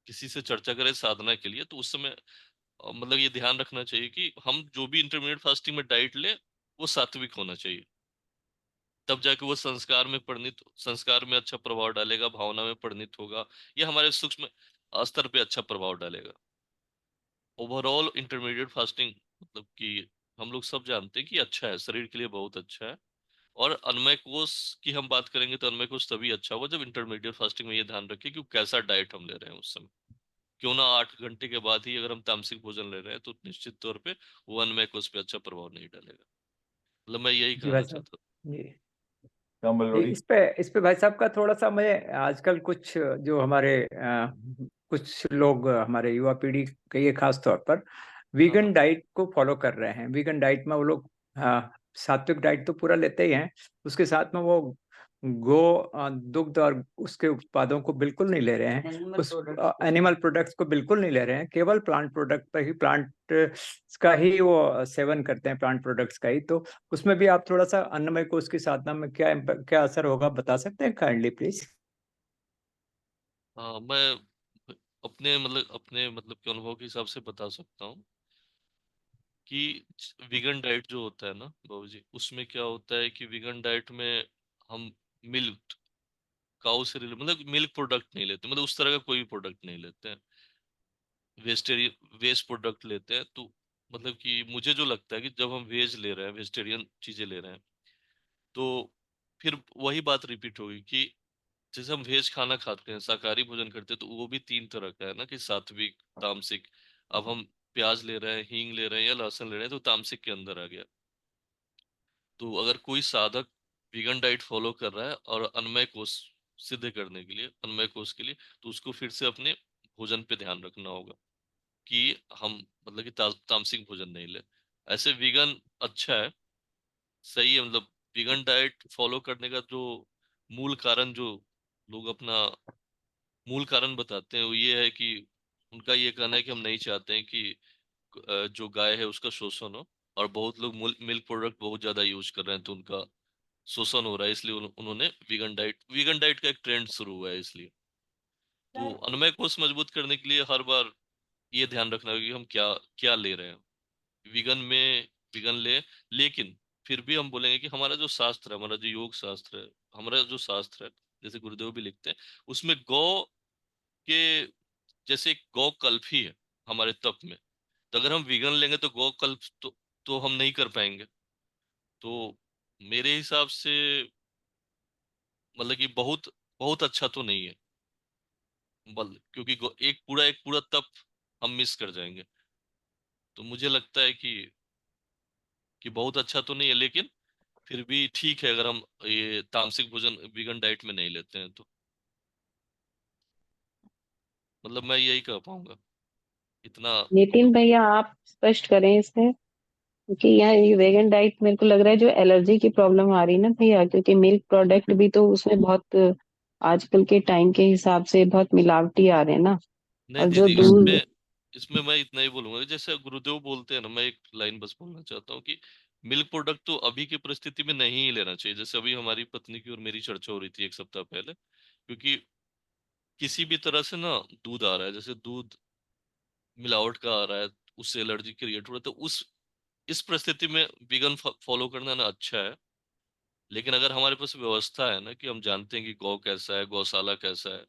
A: किसी से चर्चा करें साधना के लिए, तो उस समय मतलब ये ध्यान रखना चाहिए कि हम जो भी इंटरमीडिएट फास्टिंग में डाइट ले वो सात्विक होना चाहिए। तब जाके वो संस्कार में अच्छा प्रभाव डालेगा, भावना में परिणित होगा, ये हमारे सूक्ष्म स्तर पे अच्छा प्रभाव डालेगा। ओवरऑल इंटरमीडिएट फास्टिंग मतलब कि हम लोग सब जानते हैं कि अच्छा है, शरीर के लिए बहुत अच्छा है। और अन्नमय कोश की हम बात करेंगे तो अन्नमय कोश तभी अच्छा होगा जब इंटरमीडिएट फास्टिंग में ये ध्यान रखें कि कैसा डाइट हम ले रहे हैं उस समय। क्यों ना 8 घंटे के बाद ही अगर हम तामसिक भोजन ले रहे हैं तो निश्चित तौर पे वो अन्नमय कोश पे अच्छा प्रभाव नहीं डालेगा। मतलब मैं यही
C: जी भाई
A: कहना
C: साहब।
A: चाहता
C: जी
B: कमल
C: जी,
B: लोड़ी।
C: इस पे भाई साहब का थोड़ा सा, मैं आजकल कुछ जो हमारे कुछ लोग हमारे युवा पीढ़ी के, ये खास तौर पर
A: था। हाँ
C: वीगन डाइट को फॉलो कर रहे हैं। वीगन डाइट में वो लोग सात्विक डाइट तो पूरा लेते ही हैं, उसके साथ में वो गो दुग्ध और उसके उत्पादों को बिल्कुल नहीं ले रहे हैं, उस एनिमल प्रोडक्ट्स को बिल्कुल नहीं ले रहे हैं, केवल प्लांट प्रोडक्ट पर ही, प्लांट का ही वो सेवन करते हैं, प्लांट प्रोडक्ट्स का ही। तो उसमें भी आप थोड़ा सा अन्नमय कोश की साधना में क्या क्या असर होगा बता सकते हैं काइंडली प्लीज?
A: हाँ, मैं अपने मतलब के अनुभव के हिसाब से बता सकता हूँ कि वीगन डाइट जो होता है ना बाबू जी, उसमें क्या होता है कि वीगन डाइट में हम मिल्क काउ से रिलेटेड मतलब मिल्क प्रोडक्ट नहीं लेते, मतलब उस तरह का कोई भी प्रोडक्ट नहीं लेते हैं। वेस्टेरियन वेस्ट प्रोडक्ट लेते हैं। तो मतलब कि मुझे जो लगता है कि जब हम वेज ले रहे हैं, वेजिटेरियन चीजें ले रहे हैं, तो फिर वही बात रिपीट होगी कि जैसे हम वेज खाना खाते हैं, शाकाहारी भोजन करते हैं, तो वो भी तीन तरह का है ना, कि सात्विक, तामसिक। अब हम प्याज ले रहे हैं, हींग ले रहे हैं या लहसुन ले रहे हैं, तो तामसिक के अंदर आ गया। तो अगर कोई साधक वीगन डाइट फॉलो कर रहा है और अन्नमय कोश सिद्ध करने के लिए, अन्नमय कोश के लिए, तो उसको फिर से अपने भोजन पे ध्यान रखना होगा कि हम मतलब कि तामसिक भोजन नहीं ले। ऐसे वीगन अच्छा है, सही है। मतलब वीगन डाइट फॉलो करने का जो मूल कारण, जो लोग अपना मूल कारण बताते हैं, वो ये है कि उनका ये कहना है कि हम नहीं चाहते हैं कि जो गाय है उसका शोषण हो। और बहुत लोग मिल्क प्रोडक्ट बहुत ज्यादा यूज कर रहे हैं, तो उनका शोषण हो रहा है, इसलिए उन्होंने वीगन डाइट का एक ट्रेंड शुरू हुआ है इसलिए। तो अनमय कोश मजबूत करने के लिए हर बार ये ध्यान रखना होगा कि हम क्या क्या ले रहे हैं। वीगन में वीगन ले, लेकिन फिर भी हम बोलेंगे कि हमारा जो शास्त्र है, हमारा जो योग शास्त्र है, हमारा जो शास्त्र है, जैसे गुरुदेव भी लिखते हैं, उसमें गौ के जैसे एक गौ कल्प ही है हमारे तप में। तो अगर हम वीगन लेंगे तो गौ कल्प तो हम नहीं कर पाएंगे। तो मेरे हिसाब से मतलब कि बहुत बहुत अच्छा तो नहीं है, क्योंकि एक पूरा तप हम मिस कर जाएंगे। तो मुझे लगता है कि बहुत अच्छा तो नहीं है, लेकिन फिर भी ठीक है अगर हम ये तामसिक भोजन वीगन डाइट में नहीं लेते हैं तो। मतलब मैं यही कह पाऊंगा इतना।
D: नितिन भैया आप स्पष्ट करें इसे, क्योंकि यहाँ ये वेगन डाइट मेरे को लग रहा है जो एलर्जी की प्रॉब्लम आ रही है ना भैया, क्योंकि मिल्क प्रोडक्ट भी तो उसमें बहुत आजकल के टाइम के हिसाब से बहुत मिलावटी आ रहे हैं ना।
A: नहीं
D: और जो
A: दीदी,
D: दूध।
A: इसमें इसमें मैं इतना ही बोलूंगा कि जैसे गुरुदेव बोलते हैं ना, मैं एक लाइन बस बोलना चाहता हूँ कि मिल्क प्रोडक्ट तो अभी की परिस्थिति में नहीं ही लेना चाहिए। जैसे अभी हमारी पत्नी की और मेरी चर्चा हो रही थी एक सप्ताह पहले, क्योंकि किसी भी तरह से ना दूध आ रहा है, जैसे दूध मिलावट का आ रहा है, उससे एलर्जी क्रिएट हो रहा है, तो उस इस परिस्थिति में वीगन फॉलो करना ना अच्छा है। लेकिन अगर हमारे पास व्यवस्था है ना, कि हम जानते हैं कि गौ कैसा है, गौशाला कैसा है,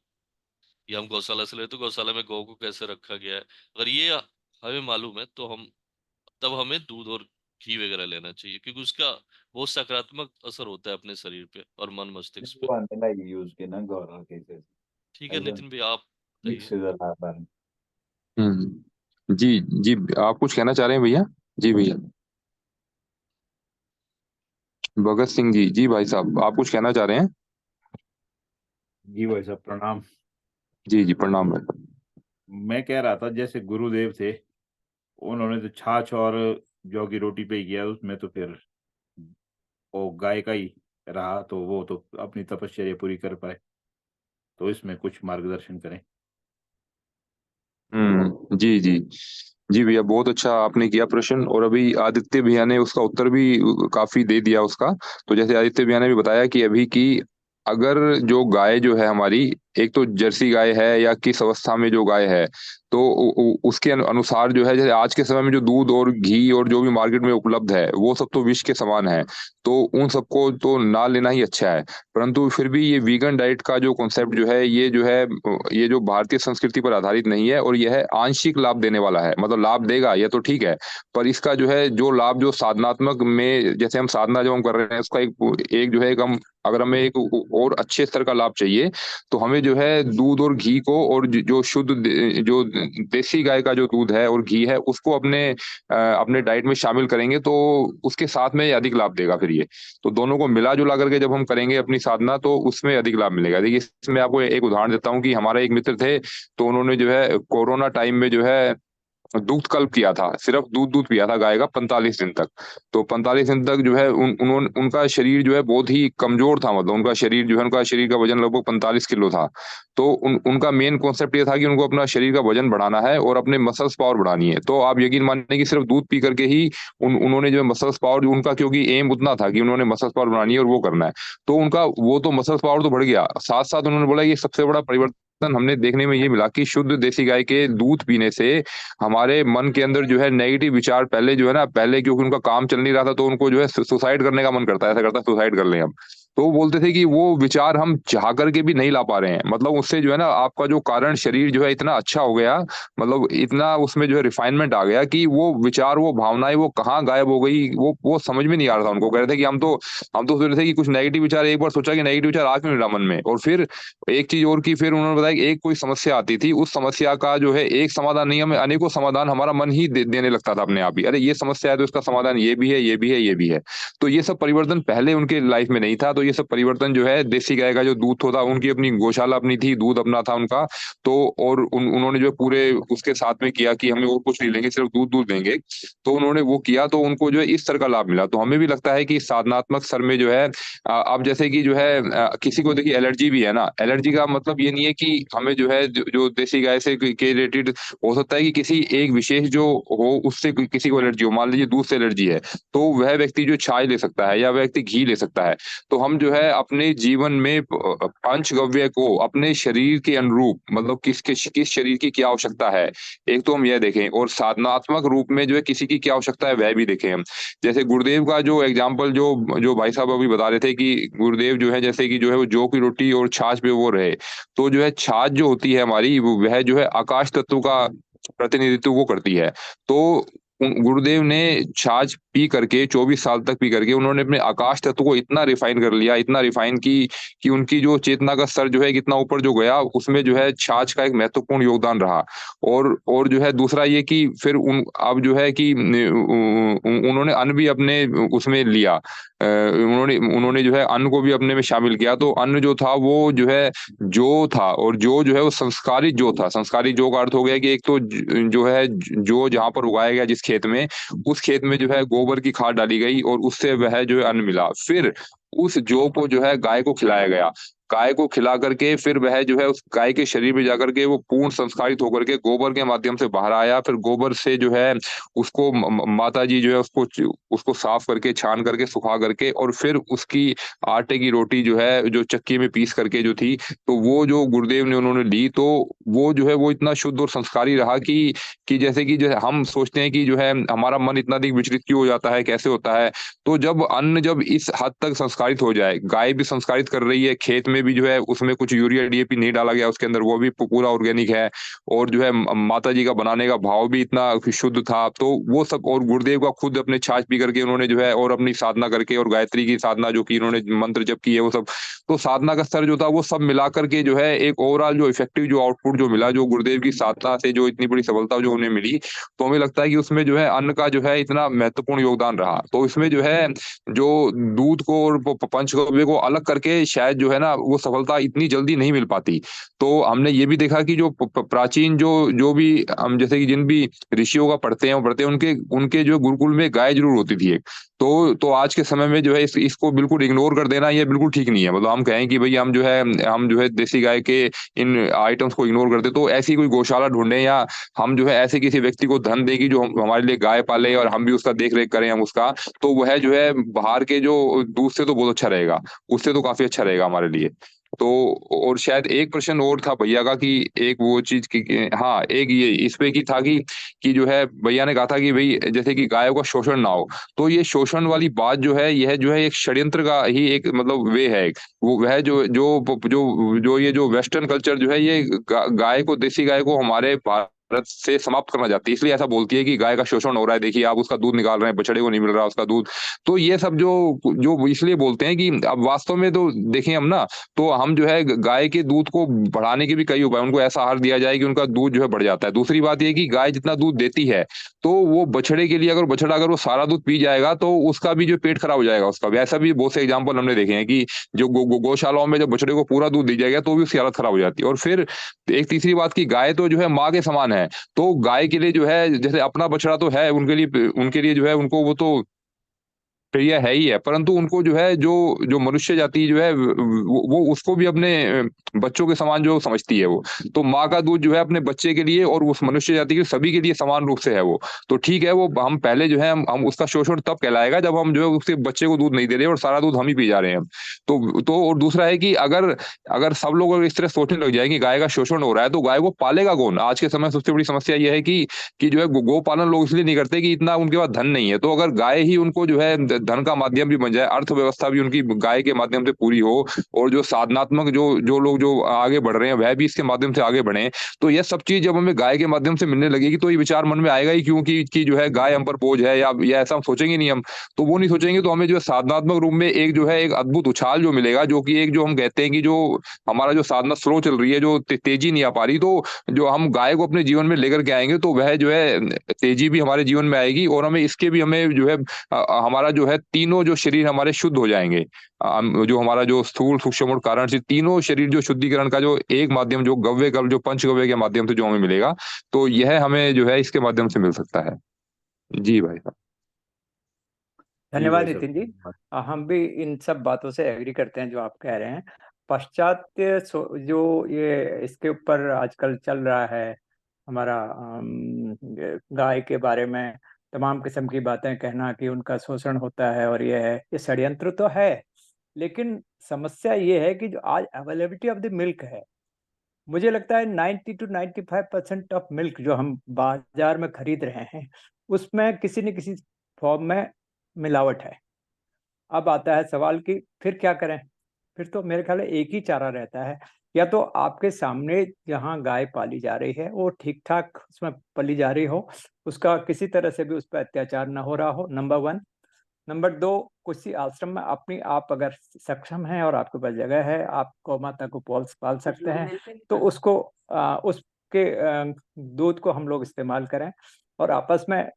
A: या हम गौशाला से ले तो गौशाला में गौ को कैसे रखा गया है, अगर ये हमें मालूम है, तो हम तब हमें दूध और घी वगैरह लेना चाहिए, क्योंकि उसका बहुत सकारात्मक असर होता है अपने शरीर पे और मन मस्तिष्क पे।
E: vanilla use के ना गौरव cases
A: ठीक है
E: as a
A: नितिन भाई, आप
E: mix
A: बताइए।
E: with the happen.
B: जी जी, आप कुछ कहना चाह रहे हैं भैया? जी भैया, भगत सिंह जी, जी भाई साहब, आप कुछ कहना चाह रहे हैं?
E: जी भाई साहब प्रणाम।
B: जी जी, प्रणाम भाई।
E: मैं कह रहा था जैसे गुरुदेव थे, उन्होंने तो छाछ और जौ की रोटी पे ही किया, उसमें तो फिर वो गाय का ही रहा, तो वो तो अपनी तपश्चर्या पूरी कर पाए। तो इसमें कुछ मार्गदर्शन करें।
B: जी जी, जी भैया, बहुत अच्छा आपने किया प्रश्न, और अभी आदित्य भैया ने उसका उत्तर भी काफी दे दिया उसका। तो जैसे आदित्य भैया ने भी बताया कि अभी की अगर जो गाय जो है हमारी, एक तो जर्सी गाय है या किस अवस्था में जो गाय है, तो उसके अनुसार जो है, जैसे आज के समय में जो दूध और घी और जो भी मार्केट में उपलब्ध है वो सब तो विष के समान है, तो उन सबको तो ना लेना ही अच्छा है। परंतु फिर भी ये वीगन डाइट का जो कॉन्सेप्ट जो है, ये जो भारतीय संस्कृति पर आधारित नहीं है, और यह आंशिक लाभ देने वाला है। मतलब लाभ देगा यह तो ठीक है, पर इसका जो है जो लाभ जो साधनात्मक में, जैसे हम साधना जो हम कर रहे हैं उसका एक एक जो है एक हम, अगर हमें एक और अच्छे स्तर का लाभ चाहिए, तो हमें जो है दूध और घी को, और जो शुद्ध जो देसी गाय का जो दूध है और घी है उसको अपने डाइट में शामिल करेंगे, तो उसके साथ में अधिक लाभ देगा फिर ये। तो दोनों को मिला जुला करके जब हम करेंगे अपनी साधना, तो उसमें अधिक लाभ मिलेगा। देखिए, इसमें आपको एक उदाहरण देता हूँ कि हमारे एक मित्र थे, तो उन्होंने जो है कोरोना टाइम में जो है दूध कल्प किया था, सिर्फ दूध दूध पिया था गाय का 45 दिन तक। तो 45 दिन तक जो है उनका शरीर जो है बहुत ही कमजोर था। मतलब उनका शरीर जो है, उनका शरीर का वजन लगभग 45 किलो था। तो उनका मेन कॉन्सेप्ट ये था कि उनको अपना शरीर का वजन बढ़ाना है और अपने मसल्स पावर बढ़ानी है। तो आप यकीन मानिए कि सिर्फ दूध पी करके ही उन्होंने जो मसल्स पावर, उनका क्योंकि एम उतना था कि उन्होंने मसल्स पावर बढ़ानी है और वो करना है, तो उनका वो तो मसल्स पावर तो बढ़ गया। साथ साथ उन्होंने बोला ये सबसे बड़ा परिवर्तन हमने देखने में ये मिला कि शुद्ध देसी गाय के दूध पीने से हमारे मन के अंदर जो है नेगेटिव विचार, पहले जो है ना, पहले क्योंकि उनका काम चल नहीं रहा था, तो उनको जो है सुसाइड करने का मन करता है, ऐसा करता है सुसाइड कर लें हम। तो वो बोलते थे कि वो विचार हम चाह करके भी नहीं ला पा रहे हैं। मतलब उससे जो है ना आपका जो कारण शरीर जो है इतना अच्छा हो गया, मतलब इतना उसमें जो है रिफाइनमेंट आ गया कि वो विचार, वो भावनाएं वो कहाँ गायब हो गई, वो समझ में नहीं आ रहा था उनको। कह रहे थे कि हम तो सोच रहे थे कि कुछ नेगेटिव विचार, एक बार सोचा कि नेगेटिव विचार आ क्यों नहीं रहा मन में। और फिर एक चीज और की, फिर उन्होंने बताया कि एक कोई समस्या आती थी, उस समस्या का जो है एक समाधान नहीं, हमें अनेकों समाधान हमारा मन ही देने लगता था अपने आप ही। अरे ये समस्या है तो इसका समाधान ये भी है, ये भी है, ये भी है। तो ये सब परिवर्तन पहले उनके लाइफ में नहीं था। तो ये सब परिवर्तन जो है, देसी गाय का जो दूध होता, उनकी अपनी गौशाला अपनी थी, दूध अपना था उनका। तो और उन्होंने जो है पूरे उसके साथ में किया कि हमें और कुछ नहीं लेंगे, सिर्फ दूध दूध देंगे। तो उन्होंने वो किया, तो उनको जो है इस तरह का लाभ मिला। तो हमें भी लगता है कि साधनात्मक स्तर में जो है अब जैसे कि जो है किसी को देखिए एलर्जी भी है ना, एलर्जी का मतलब ये नहीं है कि हमें जो है जो देसी गाय से के रिलेटेड हो सकता है कि किसी एक विशेष जो हो उससे किसी को एलर्जी हो। मान लीजिए दूध से एलर्जी है, तो वह व्यक्ति जो छाछ ले सकता है या वह व्यक्ति घी ले सकता है। तो हम जो है अपने जीवन में पंचगव्य को अपने शरीर के अनुरूप, मतलब किस शरीर की क्या आवश्यकता है, एक तो हम यह देखें, और साधनात्मक रूप में जो है किसी की क्या आवश्यकता है वह भी देखें हम। जैसे गुरुदेव का जो एग्जाम्पल जो जो भाई साहब अभी बता रहे थे कि गुरुदेव जो है जैसे कि जो है वो जौ की रोटी और छाछ पे वो रहे। तो जो है छाछ जो होती है हमारी, वह जो है आकाश तत्व का प्रतिनिधित्व वो करती है। तो गुरुदेव ने छाछ पी करके 24 साल तक पी करके उन्होंने अपने आकाश तत्व को इतना रिफाइन कर लिया, इतना रिफाइन कि उनकी जो चेतना का स्तर जो है कितना ऊपर जो गया, उसमें जो है छाछ का एक महत्वपूर्ण योगदान रहा। और जो है दूसरा ये कि फिर अब जो है कि उन्होंने अन्न भी अपने उसमें लिया। उन्होंने उन्होंने जो है अन्न को भी अपने में शामिल किया। तो अन्न जो था वो जो है जो था, और जो है वो संस्कारित जो था। संस्कारित जो का अर्थ हो गया कि एक तो जो है जो जहां पर उगाया गया जिस खेत में, उस खेत में जो है गोबर की खाद डाली गई और उससे वह जो है अन्न मिला। फिर उस जौ को जो है गाय को खिलाया गया। गाय को खिला करके फिर वह जो है उस गाय के शरीर में जाकर के वो पूर्ण संस्कारित होकर के गोबर के माध्यम से बाहर आया। फिर गोबर से जो है उसको माता जी जो है उसको साफ करके, छान करके, सुखा करके, और फिर उसकी आटे की रोटी जो है जो चक्की में पीस करके जो थी, तो वो जो गुरुदेव ने उन्होंने ली, तो वो जो है वो इतना शुद्ध और संस्कारी रहा कि जैसे कि जो है हम सोचते हैं कि जो है हमारा मन इतना अधिक विचलित क्यों हो जाता है, कैसे होता है। तो जब इस हद तक संस्कारित हो जाए, गाय भी संस्कारित कर रही है, खेत में भी जो है उसमें कुछ यूरिया डीएपी नहीं डाला गया उसके अंदर, वो भी पूरा ऑर्गेनिक है, और जो है माता जी का बनाने का भाव भी इतना शुद्ध था। तो वो सब, और गुरुदेव का खुद अपने छाछ पी करके उन्होंने जो है और अपनी साधना करके और गायत्री की साधना जो की उन्होंने, मंत्र जप की है वो सब, तो साधना का स्तर जो था वो सब मिलाकर के जो है एक ओवरऑल जो इफेक्टिव जो आउटपुट जो मिला, जो गुरुदेव की साधना से जो इतनी बड़ी सफलता जो उन्हें मिली, तो हमें लगता है कि उसमें जो है अन्न का जो है इतना महत्वपूर्ण योगदान रहा। तो इसमें जो है जो दूध को और पंचगव्य को अलग करके शायद जो है ना वो सफलता इतनी जल्दी नहीं मिल पाती। तो हमने ये भी देखा कि जो प्राचीन जो जो भी हम जैसे कि जिन भी ऋषियों का पढ़ते हैं वो पढ़ते हैं, उनके उनके जो गुरुकुल में गाय जरूर होती थी एक। तो आज के समय में जो है इसको बिल्कुल इग्नोर कर देना ये बिल्कुल ठीक नहीं है। मतलब हम कहें कि भाई हम जो है देसी गाय के इन आइटम्स को इग्नोर करते, तो ऐसी कोई गौशाला ढूंढे, या हम जो है ऐसे किसी व्यक्ति को धन देगी जो हमारे लिए गाय पाले और हम भी उसका देख रेख करें हम उसका, तो वह जो है बाहर के जो दूध से तो बहुत अच्छा रहेगा, उससे तो काफी अच्छा रहेगा हमारे लिए। तो और शायद एक प्रश्न और था भैया का कि एक वो चीज की, हाँ एक ये इस पे की था कि जो है भैया ने कहा था कि भाई जैसे कि गायों का शोषण ना हो। तो ये शोषण वाली बात जो है यह जो है एक षड्यंत्र का ही एक मतलब वे है। वो वह जो ये जो वेस्टर्न कल्चर जो है ये गाय को, देसी गाय को हमारे भारत से समाप्त करना चाहती है, इसलिए ऐसा बोलती है कि गाय का शोषण हो रहा है, देखिए आप उसका दूध निकाल रहे हैं, बछड़े को नहीं मिल रहा उसका दूध। तो ये सब जो जो इसलिए बोलते हैं कि अब वास्तव में तो देखें हम ना, तो हम जो है गाय के दूध को बढ़ाने के भी कई उपाय, उनको ऐसा आहार दिया जाए कि उनका दूध जो है बढ़ जाता है। दूसरी बात ये कि गाय जितना दूध देती है, तो वो बछड़े के लिए अगर बछड़ा अगर वो सारा दूध पी जाएगा तो उसका भी जो पेट खराब हो जाएगा उसका भी। ऐसा भी बहुत से एग्जाम्पल हमने देखे हैं कि जो गौशालाओं में जब बछड़े को पूरा दूध दी जाएगा तो भी उसकी हालत खराब हो जाती है। और फिर एक तीसरी बात की गाय तो जो है माँ के समान है। तो गाय के लिए जो है जैसे अपना बछड़ा तो है उनके लिए जो है उनको वो तो प्रिय है ही है, परंतु उनको जो है जो जो मनुष्य जाति जो है वो उसको भी अपने बच्चों के समान जो समझती है वो। तो माँ का दूध जो है अपने बच्चे के लिए और उस मनुष्य जाति के सभी के लिए समान रूप से है वो। तो ठीक है, वो हम पहले जो है हम उसका शोषण तब कहलाएगा जब हम जो है उसके बच्चे को दूध नहीं दे रहे और सारा दूध हम ही पी जा रहे हैं। तो और दूसरा है कि अगर अगर सब लोग अगर इस तरह सोचने लग जाए कि गाय का शोषण हो रहा है, तो गाय को पालेगा कौन? आज के समय सबसे बड़ी समस्या यह है कि जो है गो पालन लोग इसलिए नहीं करते कि इतना उनके पास धन नहीं है। तो अगर गाय ही उनको जो है धन का माध्यम भी बन जाए, अर्थव्यवस्था भी उनकी गाय के माध्यम से पूरी हो, और जो साधनात्मक जो लोग जो आगे बढ़ रहे हैं वह भी इसके माध्यम से आगे बढ़े। तो यह सब चीज जब हमें गाय के माध्यम से मिलने लगेगी तो ये विचार मन में आएगा ही क्यों कि जो है गाय हम पर बोझ है, या ऐसा हम सोचेंगे नहीं हम। तो वो नहीं सोचेंगे, तो हमें जो है साधनात्मक रूप में एक जो है एक अद्भुत उछाल जो मिलेगा, जो कि एक जो हम कहते हैं कि जो हमारा जो साधना स्लो चल रही है, जो तेजी नहीं आ पा रही, तो जो हम गाय को अपने जीवन में लेकर के आएंगे तो वह जो है तेजी भी हमारे जीवन में आएगी, और हमें जो है हमारा जो है तीनों जो शरीर हमारे शुद्ध हो जाएंगे। जो हमारा जो स्थूल सूक्ष्म और कारण से तीनों शरीर जो शुद्धिकरण का जो एक माध्यम जो गव्य का जो पंचगव्य के माध्यम से जो हमें मिलेगा, तो यह हमें जो है इसके माध्यम से मिल सकता है। जी भाई साहब।
E: जी
C: धन्यवाद
E: भाई साहब,
C: नितिन जी।
E: धन्यवाद।
C: हम भी इन सब बातों से एग्री करते हैं जो आप कह रहे हैं। पाश्चात्य जो ये इसके ऊपर आजकल चल रहा है हमारा गाय के बारे में तमाम किस्म की बातें कहना कि उनका शोषण होता है और ये है, ये षड्यंत्र तो है। लेकिन समस्या ये है कि जो आज अवेलेबिलिटी ऑफ द मिल्क है, मुझे लगता है 90 to 95% ऑफ मिल्क जो हम बाजार में खरीद रहे हैं उसमें किसी न किसी फॉर्म में मिलावट है। अब आता है सवाल कि फिर क्या करें। फिर तो मेरे ख्याल में एक ही चारा रहता है, या तो आपके सामने जहाँ गाय पाली जा रही है वो ठीक ठाक उसमें पली जा रही हो, उसका किसी तरह से भी उस पर अत्याचार ना हो रहा हो, नंबर 1। नंबर 2, किसी आश्रम में अपनी आप अगर सक्षम हैं और आपके पास जगह है, आप गौ माता को पाल सकते हैं, तो उसको उसके दूध को हम लोग इस्तेमाल करें, और आपस में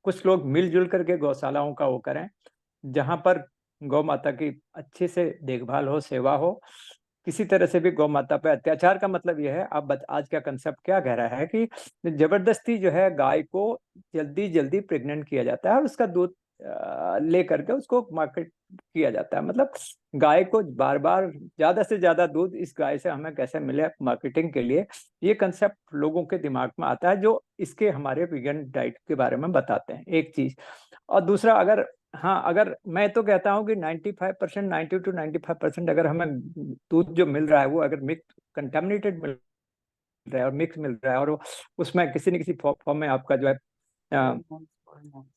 C: कुछ लोग मिलजुल करके गौशालाओं का वो करें जहां पर गौ माता की अच्छे से देखभाल हो, सेवा हो। किसी तरह से भी गौ माता पर अत्याचार का मतलब यह है, अब आज का कंसेप्ट क्या कह रहा है कि जबरदस्ती जो है गाय को जल्दी जल्दी प्रेग्नेंट किया जाता है और उसका दूध ले करके उसको मार्केट किया जाता है। मतलब गाय को बार बार ज्यादा से ज्यादा दूध इस गाय से हमें कैसे मिले मार्केटिंग के लिए, ये कंसेप्ट लोगों के दिमाग में आता है जो इसके हमारे वीगन डाइट के बारे में बताते हैं, एक चीज। और दूसरा, अगर मैं तो कहता हूँ कि 95%, 90 to 95% अगर हमें दूध जो मिल रहा है वो अगर मिक्स कंटेमिनेटेड मिल रहा है और मिक्स मिल रहा है, और उसमें किसी न किसी फॉर्म में आपका जो है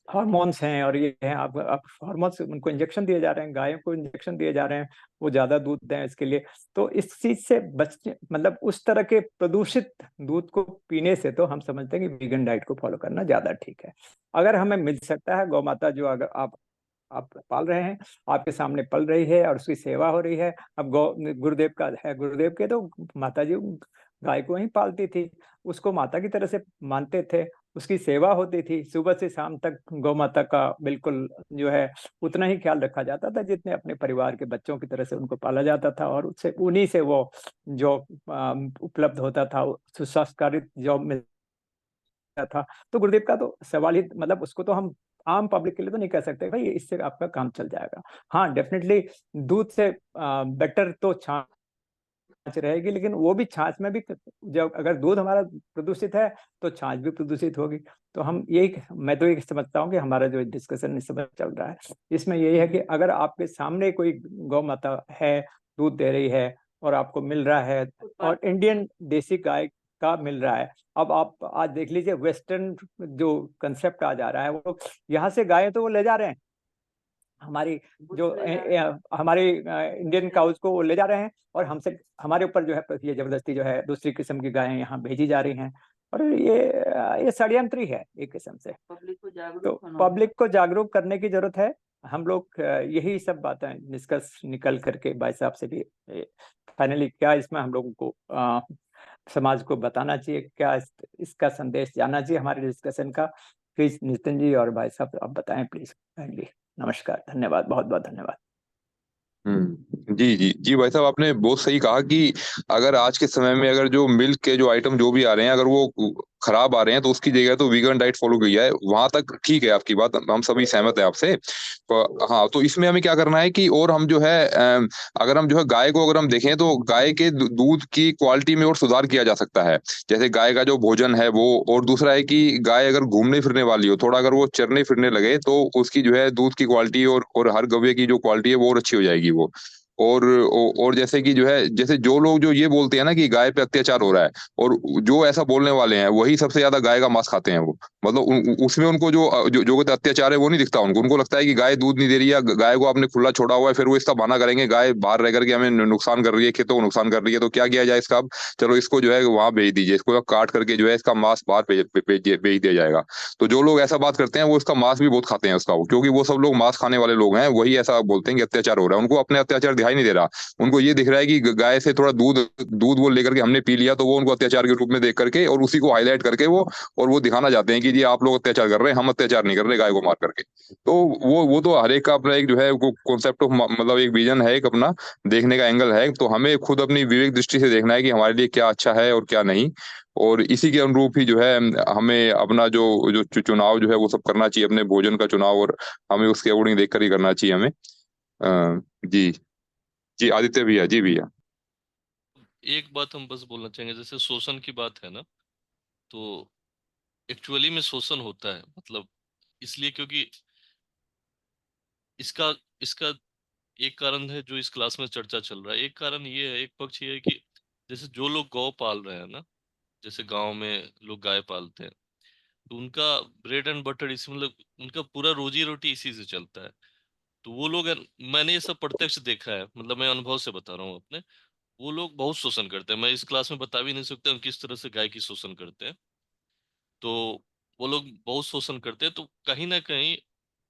C: हार्मोन्स हैं, और ये हैं आप हार्मोन्स उनको इंजेक्शन दिए जा रहे हैं, गायों को इंजेक्शन दिए जा रहे हैं वो ज्यादा दूध दें इसके लिए, तो इस चीज से बचने, मतलब उस तरह के प्रदूषित दूध को पीने से तो हम समझते हैं कि वीगन डाइट को फॉलो करना ज्यादा ठीक है। अगर हमें मिल सकता है गौ माता जो अगर आप पाल रहे हैं, आपके सामने पल रही है और उसकी सेवा हो रही है। अब गुरुदेव का है, गुरुदेव के तो माता जी गाय को ही पालती थी, उसको माता की तरह से मानते थे, उसकी सेवा होती थी, सुबह से शाम तक गौ माता का बिल्कुल जो है उतना ही ख्याल रखा जाता था जितने अपने परिवार के बच्चों की तरह से उनको पाला जाता था, और उससे उन्हीं से वो जो उपलब्ध होता था सुसंस्कारित जो मिलता था। तो गुरुदेव का तो सवाल ही, मतलब उसको तो हम आम पब्लिक के लिए तो नहीं कह सकते भाई इससे आपका काम चल जाएगा। हाँ, डेफिनेटली दूध से बेटर तो छाछ रहेगी, लेकिन वो भी छाछ में भी जब अगर दूध हमारा प्रदूषित है तो छाछ भी प्रदूषित होगी। तो मैं तो ये समझता हूँ कि हमारा जो डिस्कशन इस समय चल रहा है इसमें यही है कि अगर आपके सामने कोई गौ माता है, दूध दे रही है और आपको मिल रहा है, और इंडियन देसी गाय का मिल रहा है। अब आप आज देख लीजिए वेस्टर्न जो कंसेप्ट आ जा रहा है, वो यहाँ से गाय तो वो ले जा रहे हैं, हमारी जो हमारी इंडियन काउज को वो ले जा रहे हैं, और हमसे हमारे ऊपर जो है ये जबरदस्ती जो है दूसरी किस्म की गायें यहाँ भेजी जा रही हैं, और ये षड्यंत्र ही है एक किस्म से। तो पब्लिक को जागरूक करने की जरूरत है। हम लोग यही सब बातें डिस्कस निकल करके भाई साहब से भी फाइनली क्या इसमें हम लोगों को समाज को बताना चाहिए, क्या इसका संदेश जाना चाहिए हमारे डिस्कशन का। प्लीज नितिन जी और भाई साहब आप बताएं प्लीज काइंडली। नमस्कार, धन्यवाद, बहुत बहुत धन्यवाद।
B: जी जी जी भाई साहब, आपने बहुत सही कहा कि अगर आज के समय में अगर जो मिल्क के जो आइटम जो भी आ रहे हैं अगर वो खराब आ रहे हैं तो उसकी जगह तो वीगन डाइट फॉलो की जाए, वहां तक ठीक है आपकी बात, हम सभी सहमत है आपसे। हाँ, तो इसमें हमें क्या करना है कि और हम जो है अगर हम जो है गाय को अगर हम देखें तो गाय के दूध की क्वालिटी में और सुधार किया जा सकता है। जैसे गाय का जो भोजन है वो, और दूसरा है कि गाय अगर घूमने फिरने वाली हो, थोड़ा अगर वो चरने फिरने लगे तो उसकी जो है दूध की क्वालिटी और हर गवे की जो क्वालिटी है वो और अच्छी हो जाएगी वो। और जैसे कि जो है, जैसे जो लोग जो ये बोलते हैं ना कि गाय पे अत्याचार हो रहा है, और जो ऐसा बोलने वाले हैं वही सबसे ज्यादा गाय का मांस खाते हैं वो। मतलब उसमें उनको जो कहते हैं अत्याचार है वो नहीं दिखता उनको लगता है कि गाय दूध नहीं दे रही है, गाय को आपने खुला छोड़ा हुआ है, फिर वो इसका बहाना करेंगे गाय बाहर रह करके हमें नुकसान कर रही है, खेतों को नुकसान कर रही है, तो क्या किया जाए इसका, अब चलो इसको जो है वहां भेज दीजिए, इसको काट करके जो है इसका मांस बाहर भेज दिया जाएगा। तो जो लोग ऐसा बात करते हैं वो इसका मांस भी बहुत खाते हैं उसका, क्योंकि वो सब लोग मांस खाने वाले लोग हैं, वही ऐसा बोलते हैं कि अत्याचार हो रहा है। उनको अपने अत्याचार दिखाई नहीं दे रहा, उनको ये दिख रहा है कि गाय से थोड़ा दूध दूध वो लेकर के हमने पी लिया, तो वो उनको अत्याचार के रूप में देख करके और उसी को हाईलाइट करके वो दिखाना चाहते हैं कि जी आप लोग अत्याचार कर रहे हैं, हम अत्याचार नहीं कर रहे गाय को मार करके। तो वो तो हर एक का अपना एक जो है कॉन्सेप्ट ऑफ, मतलब एक विजन है, एक अपना देखने का एंगल है। तो हमें खुद अपनी विवेक दृष्टि से देखना है कि हमारे लिए क्या अच्छा है और क्या नहीं, और इसी के अनुरूप ही जो है हमें अपना जो जो चुनाव जो है वो सब करना चाहिए, अपने भोजन का चुनाव, और हमें उसके अकॉर्डिंग देख कर ही करना चाहिए हमें। जी। जी आदित्य भैया, जी भैया।
A: एक बात हम बस बोलना चाहेंगे, जैसे शोषण की बात है ना, तो एक्चुअली में शोषण होता है, मतलब इसलिए क्योंकि इसका इसका एक कारण है जो इस क्लास में चर्चा चल रहा है। एक कारण ये है, एक पक्ष ये है कि जैसे जो लोग गौ पाल रहे हैं ना, जैसे गांव में लोग गाय पालते हैं, तो उनका ब्रेड एंड बटर इसी, मतलब उनका पूरा रोजी रोटी इसी से चलता है। तो वो लोग, मैंने ये सब प्रत्यक्ष देखा है, मतलब मैं अनुभव से बता रहा हूँ अपने। वो लोग बहुत शोषण करते हैं, मैं इस क्लास में बता भी नहीं सकता हम किस तरह से गाय की शोषण करते हैं। तो वो लोग बहुत शोषण करते हैं। तो कहीं ना कहीं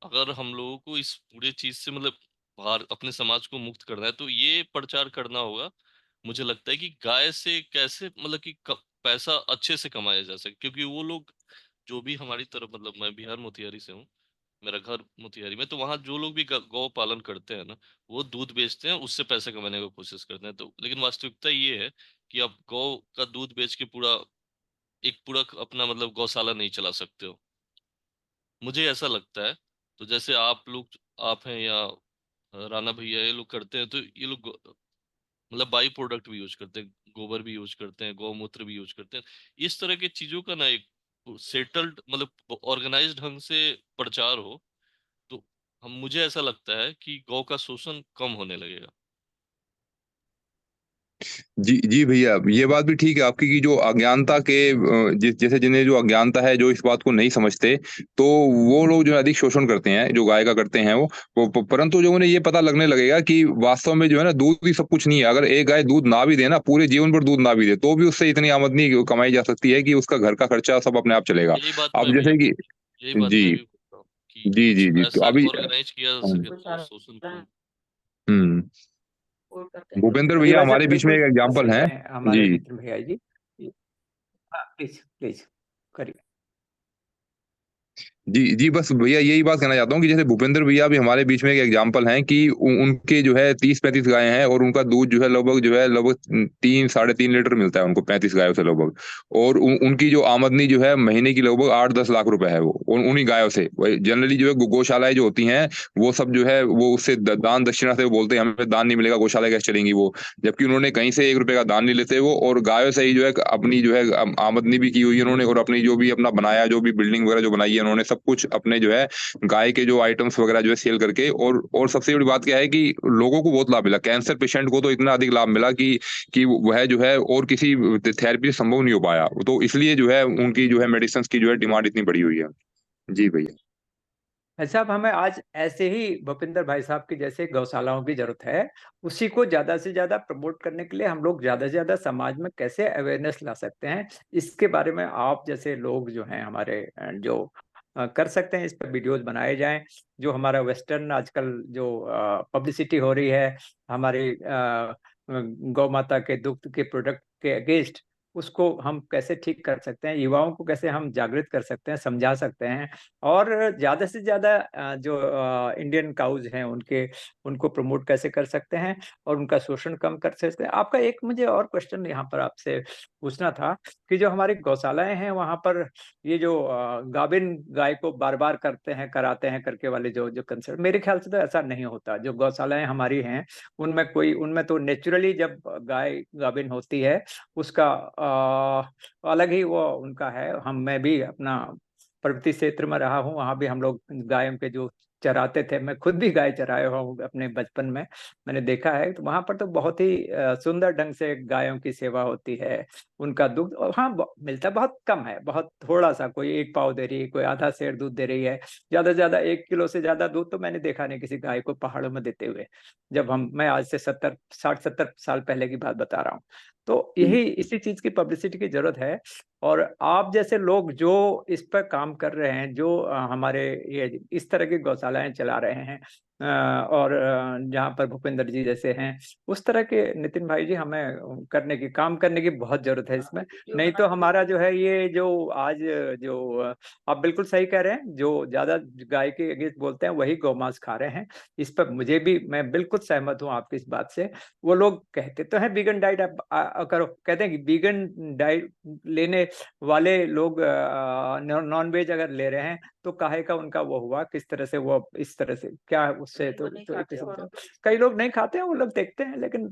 A: अगर हम लोगों को इस पूरे चीज से, मतलब बाहर अपने समाज को मुक्त करना है, तो ये प्रचार करना होगा। मुझे लगता है कि गाय से कैसे, मतलब कि पैसा अच्छे से कमाया जा सके, क्योंकि वो लोग जो भी हमारी तरफ, मतलब मैं बिहार मोतिहारी से हूँ, मेरा घर मोतिहारी में, तो वहाँ जो लोग भी गौ पालन करते हैं ना, वो दूध बेचते हैं, उससे पैसे कमाने की कोशिश करते हैं। तो लेकिन वास्तविकता ये है कि आप गौ का दूध बेच के पूरा अपना मतलब गौशाला नहीं चला सकते हो, मुझे ऐसा लगता है। तो जैसे आप लोग, आप हैं या राणा भैया, ये लोग करते हैं, तो ये लोग मतलब बाई प्रोडक्ट भी यूज करते हैं, गोबर भी यूज करते हैं, गौमूत्र भी यूज करते हैं। इस तरह की चीजों का ना एक सेटल्ड, मतलब ऑर्गेनाइज्ड ढंग से प्रचार हो, तो हम, मुझे ऐसा लगता है कि गौ का शोषण कम होने लगेगा।
B: जी जी भैया, ये बात भी ठीक है आपकी कि जो अज्ञानता के जैसे जिन्हें जो अज्ञानता है, जो इस बात को नहीं समझते, तो वो लोग जो है अधिक शोषण करते हैं, जो गाय का करते हैं परंतु जो उन्हें ये पता लगने लगेगा कि वास्तव में जो है ना दूध भी सब कुछ नहीं है। अगर एक गाय दूध ना भी दे ना, पूरे जीवन भर दूध ना भी दे, तो भी उससे इतनी आमदनी कमाई जा सकती है कि उसका घर का खर्चा सब अपने आप चलेगा।
A: यही बात
B: अब
A: मैं भी
B: जैसे कि
A: यही बात
B: जी
A: मैं भी बोलता हूँ कि
B: जी
A: कुछ
B: जी जी, तो
A: ऐसा
B: अभी
A: ऑर्गेनाइज किया जा सके तो शोषण कम।
B: हम्म भूपेंद्र
C: ये
B: भैया
C: वैसे
B: हमारे बीच में
C: बिल्कुल
B: एक एग्जाम्पल
C: सही
B: है।
C: है हमारे
B: जी
C: मित्र भैया जी। हाँ प्लीज प्लीज करिए।
B: जी जी, बस भैया यही बात कहना चाहता हूँ कि जैसे भूपेंद्र भैया भी हमारे बीच में एक एग्जाम्पल हैं कि उनके जो है 30-35 गायें हैं, और उनका दूध जो है लगभग 3-3.5 लीटर मिलता है उनको, 35 गायों से लगभग। और उनकी जो आमदनी जो है महीने की लगभग 8-10 लाख रुपए है वो उन्हीं गायों से। जनरली जो है गौशालाएं जो होती हैं वो सब जो है वो उससे दान दक्षिणा से वो बोलते हैं हमें दान नहीं मिलेगा, गौशाला कैसे चलेंगी वो, जबकि उन्होंने कहीं से 1 रुपए का दान नहीं लेते वो, और गायों से ही जो है अपनी जो है आमदनी भी की हुई है उन्होंने, और अपनी जो भी अपना बनाया, जो भी बिल्डिंग वगैरह जो बनाई है उन्होंने, सब कुछ अपने जो है गाय के जो आइटम्स वगैरह जो है सेल करके। और सबसे बड़ी बात क्या है कि लोगों को बहुत लाभ मिला, कैंसर पेशेंट को तो इतना अधिक लाभ मिला कि वह जो है और किसी थेरेपी से संभव नहीं हो पाया, तो इसलिए जो है उनकी जो है मेडिसिन की जो है डिमांड इतनी बढ़ी हुई है। जी भैया।
C: अच्छा, अब हमें आज ऐसे ही भूपिंदर भाई साहब की जैसे गौशालाओं की जरूरत है, उसी को ज्यादा से ज्यादा प्रमोट करने के लिए हम लोग ज्यादा से ज्यादा समाज में कैसे अवेयरनेस ला सकते हैं, इसके बारे में आप जैसे लोग जो हैं हमारे जो कर सकते हैं, इस पर वीडियोज बनाए जाएं। जो हमारा वेस्टर्न आजकल जो पब्लिसिटी हो रही है हमारी गौ माता के दुग्ध के प्रोडक्ट के अगेंस्ट, उसको हम कैसे ठीक कर सकते हैं, युवाओं को कैसे हम जागृत कर सकते हैं, समझा सकते हैं, और ज्यादा से ज्यादा जो इंडियन काउज हैं उनको प्रमोट कैसे कर सकते हैं और उनका शोषण कम कर सकते हैं। आपका एक मुझे और क्वेश्चन यहाँ पर आपसे पूछना था कि जो हमारी गौशालाएं हैं वहां पर ये जो गाभिन गाय को बार बार कराते हैं करके वाले जो जो कंसर्न, मेरे ख्याल से तो ऐसा नहीं होता। जो गौशालाएं हमारी हैं उनमें तो नेचुरली जब गाय गाभिन होती है उसका अलग ही वो उनका है। मैं भी अपना पर्वतीय क्षेत्र में रहा हूँ, वहाँ भी हम लोग गायों के जो चराते थे, मैं खुद भी गाय चराया हूँ अपने बचपन में, मैंने देखा है। तो वहां पर तो बहुत ही सुंदर ढंग से गायों की सेवा होती है, उनका दूध, और हाँ मिलता बहुत कम है, बहुत थोड़ा सा, कोई 1 पाव दे रही है, कोई आधा सेर दूध दे रही है, ज्यादा से ज्यादा 1 किलो से ज्यादा दूध तो मैंने देखा नहीं किसी गाय को पहाड़ों में देते हुए, जब मैं आज से 60 60 70 साल पहले की बात बता रहा हूँ। तो यही इसी चीज की पब्लिसिटी की जरूरत है। और आप जैसे लोग जो इस पर काम कर रहे हैं, जो हमारे ये इस तरह की गौशालाएं चला रहे हैं, और जहाँ पर भूपेंद्र जी जैसे हैं, उस तरह के नितिन भाई जी, हमें काम करने की बहुत जरूरत है इसमें। नहीं तो हमारा जो है ये जो आज जो आप बिल्कुल सही कह रहे हैं, जो ज्यादा गाय के अगेंस्ट बोलते हैं वही गौमांस खा रहे हैं। इस पर मैं बिल्कुल सहमत हूँ आपकी इस बात से। वो लोग कहते तो हैं वीगन डाइट आप करो, कहते हैं कि वीगन डाइट लेने वाले लोग नॉन वेज अगर ले रहे हैं तो काहे का उनका वो हुआ, किस तरह से वो इस तरह से क्या उससे, तो एक किस्म से कई लोग नहीं खाते हैं, वो लोग देखते हैं। लेकिन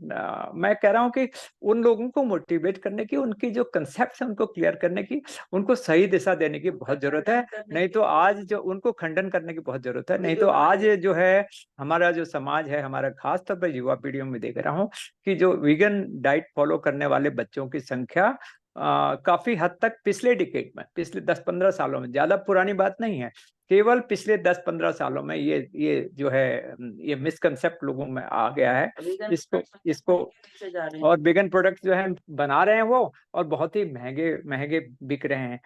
C: मैं कह रहा हूँ कि उन लोगों को मोटिवेट करने की, उनकी जो कंसेप्ट है उनको क्लियर करने की, उनको सही दिशा देने की बहुत जरूरत है। नहीं तो आज जो उनको खंडन करने की बहुत जरूरत है, नहीं तो आज जो है हमारा जो समाज है, हमारा खास तौर पर युवा पीढ़ियों में देख रहा हूँ कि जो वीगन डाइट फॉलो करने वाले बच्चों की संख्या काफी हद तक पिछले डिकेड में, पिछले 10 15 सालों में, ज्यादा पुरानी बात नहीं है, केवल पिछले 10 15 सालों में ये जो है ये मिसकंसेप्ट लोगों में आ गया है। इसको और वेगन प्रोडक्ट जो है बना रहे हैं वो, और बहुत ही महंगे महंगे बिक रहे हैं।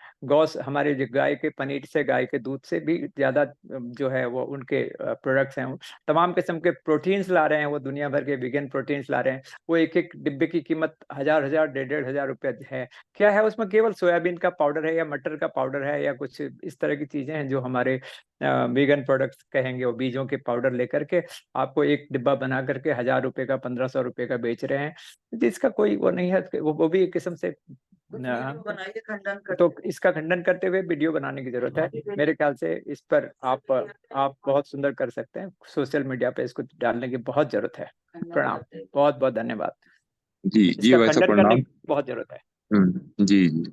C: हमारे जो गाय के पनीर से, गाय के दूध से भी ज्यादा जो है वो उनके प्रोडक्ट्स हैं, तमाम किस्म के प्रोटीन्स ला रहे हैं, वो दुनिया भर के वेगन प्रोटीन्स ला रहे हैं। वो एक एक डिब्बे की कीमत 1000 1000 1,500 रुपये है। क्या है उसमें? केवल सोयाबीन का पाउडर है, या मटर का पाउडर है, या कुछ इस तरह की चीजें हैं जो हमारे वीगन प्रोडक्ट्स कहेंगे, वो बीजों के पाउडर लेकर के आपको एक डिब्बा बना करके 1000 रुपए का, 1500 रुपए का बेच रहे हैं, जिसका कोई वो नहीं है। वो भी एक किस्म से तो इसका खंडन करते हुए वीडियो बनाने की जरूरत है। मेरे ख्याल से इस पर आप बहुत सुंदर कर सकते हैं, सोशल मीडिया पे इसको डालने की बहुत जरूरत है। प्रणाम, बहुत बहुत धन्यवाद।
B: जी जी
C: इसका
B: भाई साहब,
C: खंडन करने
B: प्रणाम।
C: की बहुत जरूरत है।
B: जी जी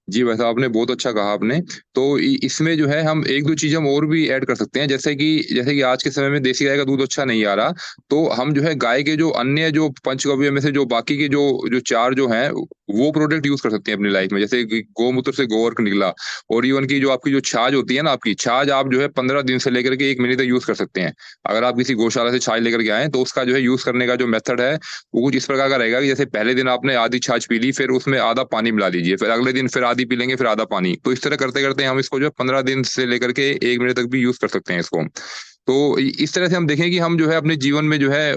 B: जी भाई साहब, आपने बहुत अच्छा कहा आपने। तो इसमें जो है हम एक दो चीज हम और भी ऐड कर सकते हैं, जैसे कि आज के समय में देसी गाय का दूध अच्छा नहीं आ रहा, तो हम जो है गाय के जो अन्य जो पंचगव्य में से जो बाकी के जो जो चार जो हैं वो प्रोडक्ट यूज कर सकते हैं अपनी लाइफ में। जैसे कि गौमूत्र से गोवर्क निकला, और इवन की जो आपकी जो छाछ होती है ना, आपकी छाछ आप जो है 15 दिन से लेकर के 1 महीने तक यूज कर सकते हैं। अगर आप किसी गौशाला से छाछ लेकर के आए तो उसका जो है यूज करने का जो मेथड है वो कुछ इस प्रकार का रहेगा कि जैसे पहले दिन आपने आधी छाछ पी ली, फिर उसमें आधा पानी मिला लीजिए, फिर अगले दिन फिर आधी पी लेंगे, फिर आधा पानी। तो इस तरह करते करते हम इसको जो है 15 दिन से लेकर के 1 महीने तक भी यूज कर सकते हैं इसको। तो इस तरह से हम देखें कि हम जो है अपने जीवन में जो है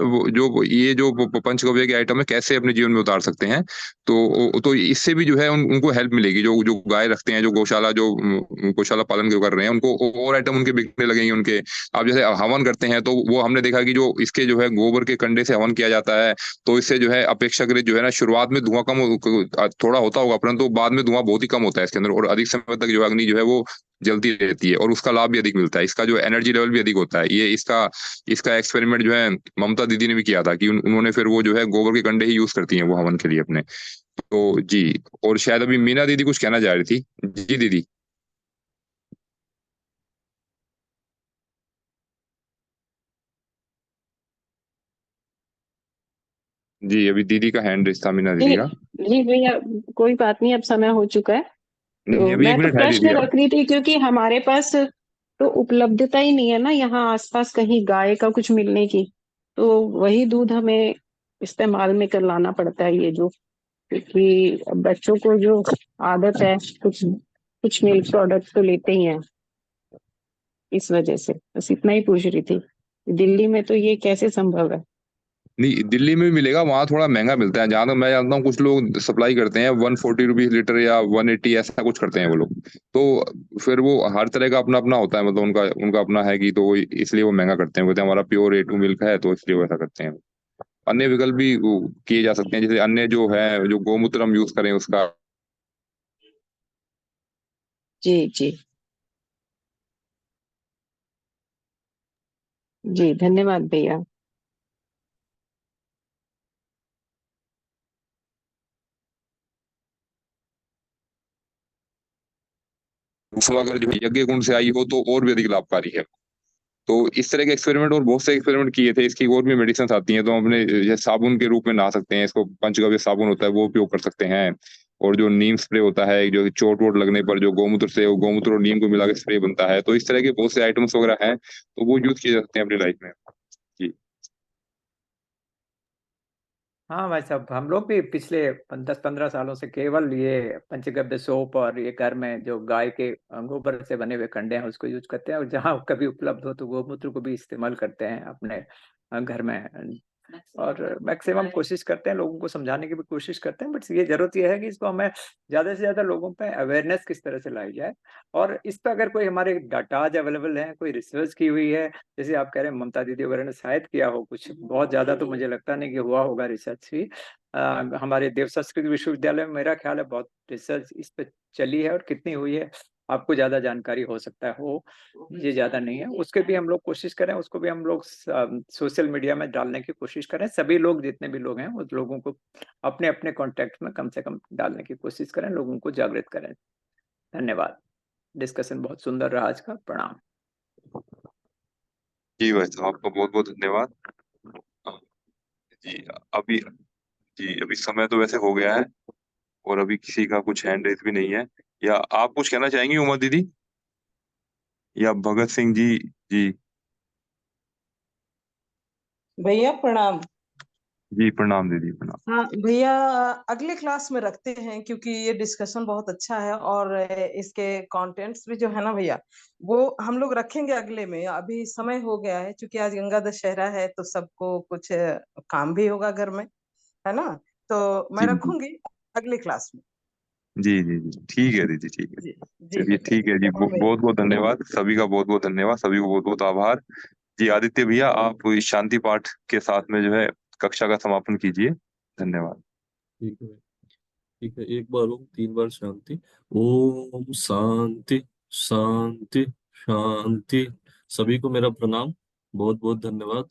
B: ये जो पंचगव्य के आइटम है कैसे अपने जीवन में उतार सकते हैं। तो इससे भी जो है उनको हेल्प मिलेगी, जो जो गाय रखते हैं, जो गौशाला पालन जो कर रहे हैं, उनको और आइटम उनके बिकने लगेंगे उनके। आप जैसे हवन करते हैं तो वो हमने देखा कि जो इसके जो है गोबर के कंडे से हवन किया जाता है, तो इससे जो है अपेक्षाकृत जो है ना, शुरुआत में धुआं थोड़ा होता होगा, परंतु बाद में धुआं बहुत ही कम होता है इसके अंदर, और अधिक समय तक जो अग्नि जो है वो जलती रहती है, और उसका लाभ भी अधिक मिलता है, इसका जो एनर्जी लेवल भी अधिक होता है। ये इसका इसका एक्सपेरिमेंट जो है ममता दीदी ने भी किया था कि उन्होंने फिर वो जो है गोबर के कंडे ही यूज करती हैं वो हवन के लिए अपने। तो जी। और शायद अभी मीना दीदी कुछ कहना चाह रही थी। जी दीदी। जी, अभी दीदी का हैंड रेस था, मीना
D: जी
B: दीदी का।
D: जी भैया, कोई बात नहीं, अब समय हो चुका है।
B: नहीं,
D: तो
B: अभी
D: मैं
B: एक
D: तो
B: मिनट है
D: प्रश्न
B: दीदी आप।
D: रख रही थी, क्योंकि हमारे पास तो उपलब्धता ही नहीं है ना यहाँ आसपास कहीं गाय का कुछ मिलने की। तो वही दूध हमें इस्तेमाल में कर लाना पड़ता है, ये जो, क्योंकि बच्चों को जो आदत है, कुछ कुछ मिल्क प्रोडक्ट तो लेते ही हैं, इस वजह से बस इतना ही पूछ रही थी। दिल्ली में तो ये कैसे संभव है?
B: नहीं, दिल्ली में भी मिलेगा, वहाँ थोड़ा महंगा मिलता है। जहाँ तक मैं जानता हूँ कुछ लोग सप्लाई करते हैं 140 रुपीज लीटर या 180, ऐसा कुछ करते हैं वो लोग। तो फिर वो हर तरह का अपना अपना होता है, मतलब उनका उनका अपना है कि, तो इसलिए वो महंगा करते हैं। वो कहते हैं हमारा प्योर A2 मिल्क है, तो इसलिए वो ऐसा करते हैं। अन्य विकल्प भी वो किए जा सकते हैं, जैसे अन्य जो है जो गोमूत्र हम यूज करें उसका।
D: जी जी जी, धन्यवाद भैया।
B: उसमें अगर जो यज्ञ कुंड से आई हो तो और भी अधिक लाभकारी है। तो इस तरह के एक्सपेरिमेंट और बहुत से एक्सपेरिमेंट किए थे। इसकी और भी मेडिसिन आती हैं, तो हम अपने जैसे साबुन के रूप में नहा सकते हैं इसको, पंचगव्य साबुन होता है वो उपयोग कर सकते हैं। और जो नीम स्प्रे होता है, जो चोट वोट लगने पर जो गौमूत्र से गौमूत्र और नीम को मिला के स्प्रे बनता है, तो इस तरह के बहुत से आइटम्स वगैरह हैं, तो वो यूज किए जा सकते हैं अपनी लाइफ में। जी
C: हाँ भाई साहब, हम लोग भी पिछले 10-15 सालों से केवल ये पंचगव्य सोप और ये घर में जो गाय के गोबर से बने हुए कंडे हैं उसको यूज करते हैं, और जहाँ कभी उपलब्ध हो तो गोमूत्र को भी इस्तेमाल करते हैं अपने घर में। और मैक्सिमम कोशिश करते हैं, लोगों को समझाने की भी कोशिश करते हैं, बट ये जरूरत यह है कि इसको हमें ज्यादा से ज्यादा लोगों पे अवेयरनेस किस तरह से लाई जाए। और इस पर अगर कोई हमारे डाटाज अवेलेबल है, कोई रिसर्च की हुई है, जैसे आप कह रहे हैं ममता दीदी वगैरह ने शायद किया हो कुछ, बहुत ज्यादा तो मुझे लगता नहीं कि हुआ होगा रिसर्च भी। हमारे देव संस्कृत विश्वविद्यालय में मेरा ख्याल है बहुत रिसर्च इस पे चली है, और कितनी हुई है आपको ज्यादा जानकारी हो सकता है हो, ये ज्यादा नहीं है। उसके भी हम लोग कोशिश करें, उसको भी हम लोग सोशल मीडिया में डालने की कोशिश करें, सभी लोग जितने भी लोग हैं उस लोगों को अपने अपने कॉन्टेक्ट में कम से कम डालने की कोशिश करें, लोगों को जागृत करें। धन्यवाद, डिस्कशन बहुत सुंदर रहा आज का। प्रणाम।
B: जी भाई साहब, आपका बहुत बहुत धन्यवाद। जी अभी जी अभी समय तो वैसे हो गया है, और अभी किसी का कुछ हैंड रेज भी नहीं है। या आप कुछ कहना चाहेंगी उमा दीदी, या भगत सिंह जी? जी
F: भैया प्रणाम।
B: जी प्रणाम दीदी, प्रणाम।
F: हाँ भैया, अगले क्लास में रखते हैं क्योंकि ये डिस्कशन बहुत अच्छा है, और इसके कंटेंट्स भी जो है ना भैया, वो हम लोग रखेंगे अगले में। अभी समय हो गया है क्योंकि आज गंगा दशहरा है, तो सबको कुछ काम भी होगा घर में, है ना। तो मैं
B: जी जी
F: रखूंगी अगली क्लास में।
B: जी जी जी ठीक है दीदी, ठीक है।
F: जी जी
B: चलिए
F: भैया,
B: ठीक है जी,
F: प्रणाम भैया।
B: बहुत बहुत धन्यवाद सभी का, बहुत बहुत धन्यवाद सभी को, बहुत बहुत आभार। जी आदित्य भैया, आप इस शांति पाठ के साथ में जो है कक्षा का समापन कीजिए। धन्यवाद।
A: ठीक है, ठीक है। एक बार ओम, 3 बार शांति। ओम शांति, शांति, शांति। सभी को मेरा प्रणाम, बहुत बहुत धन्यवाद।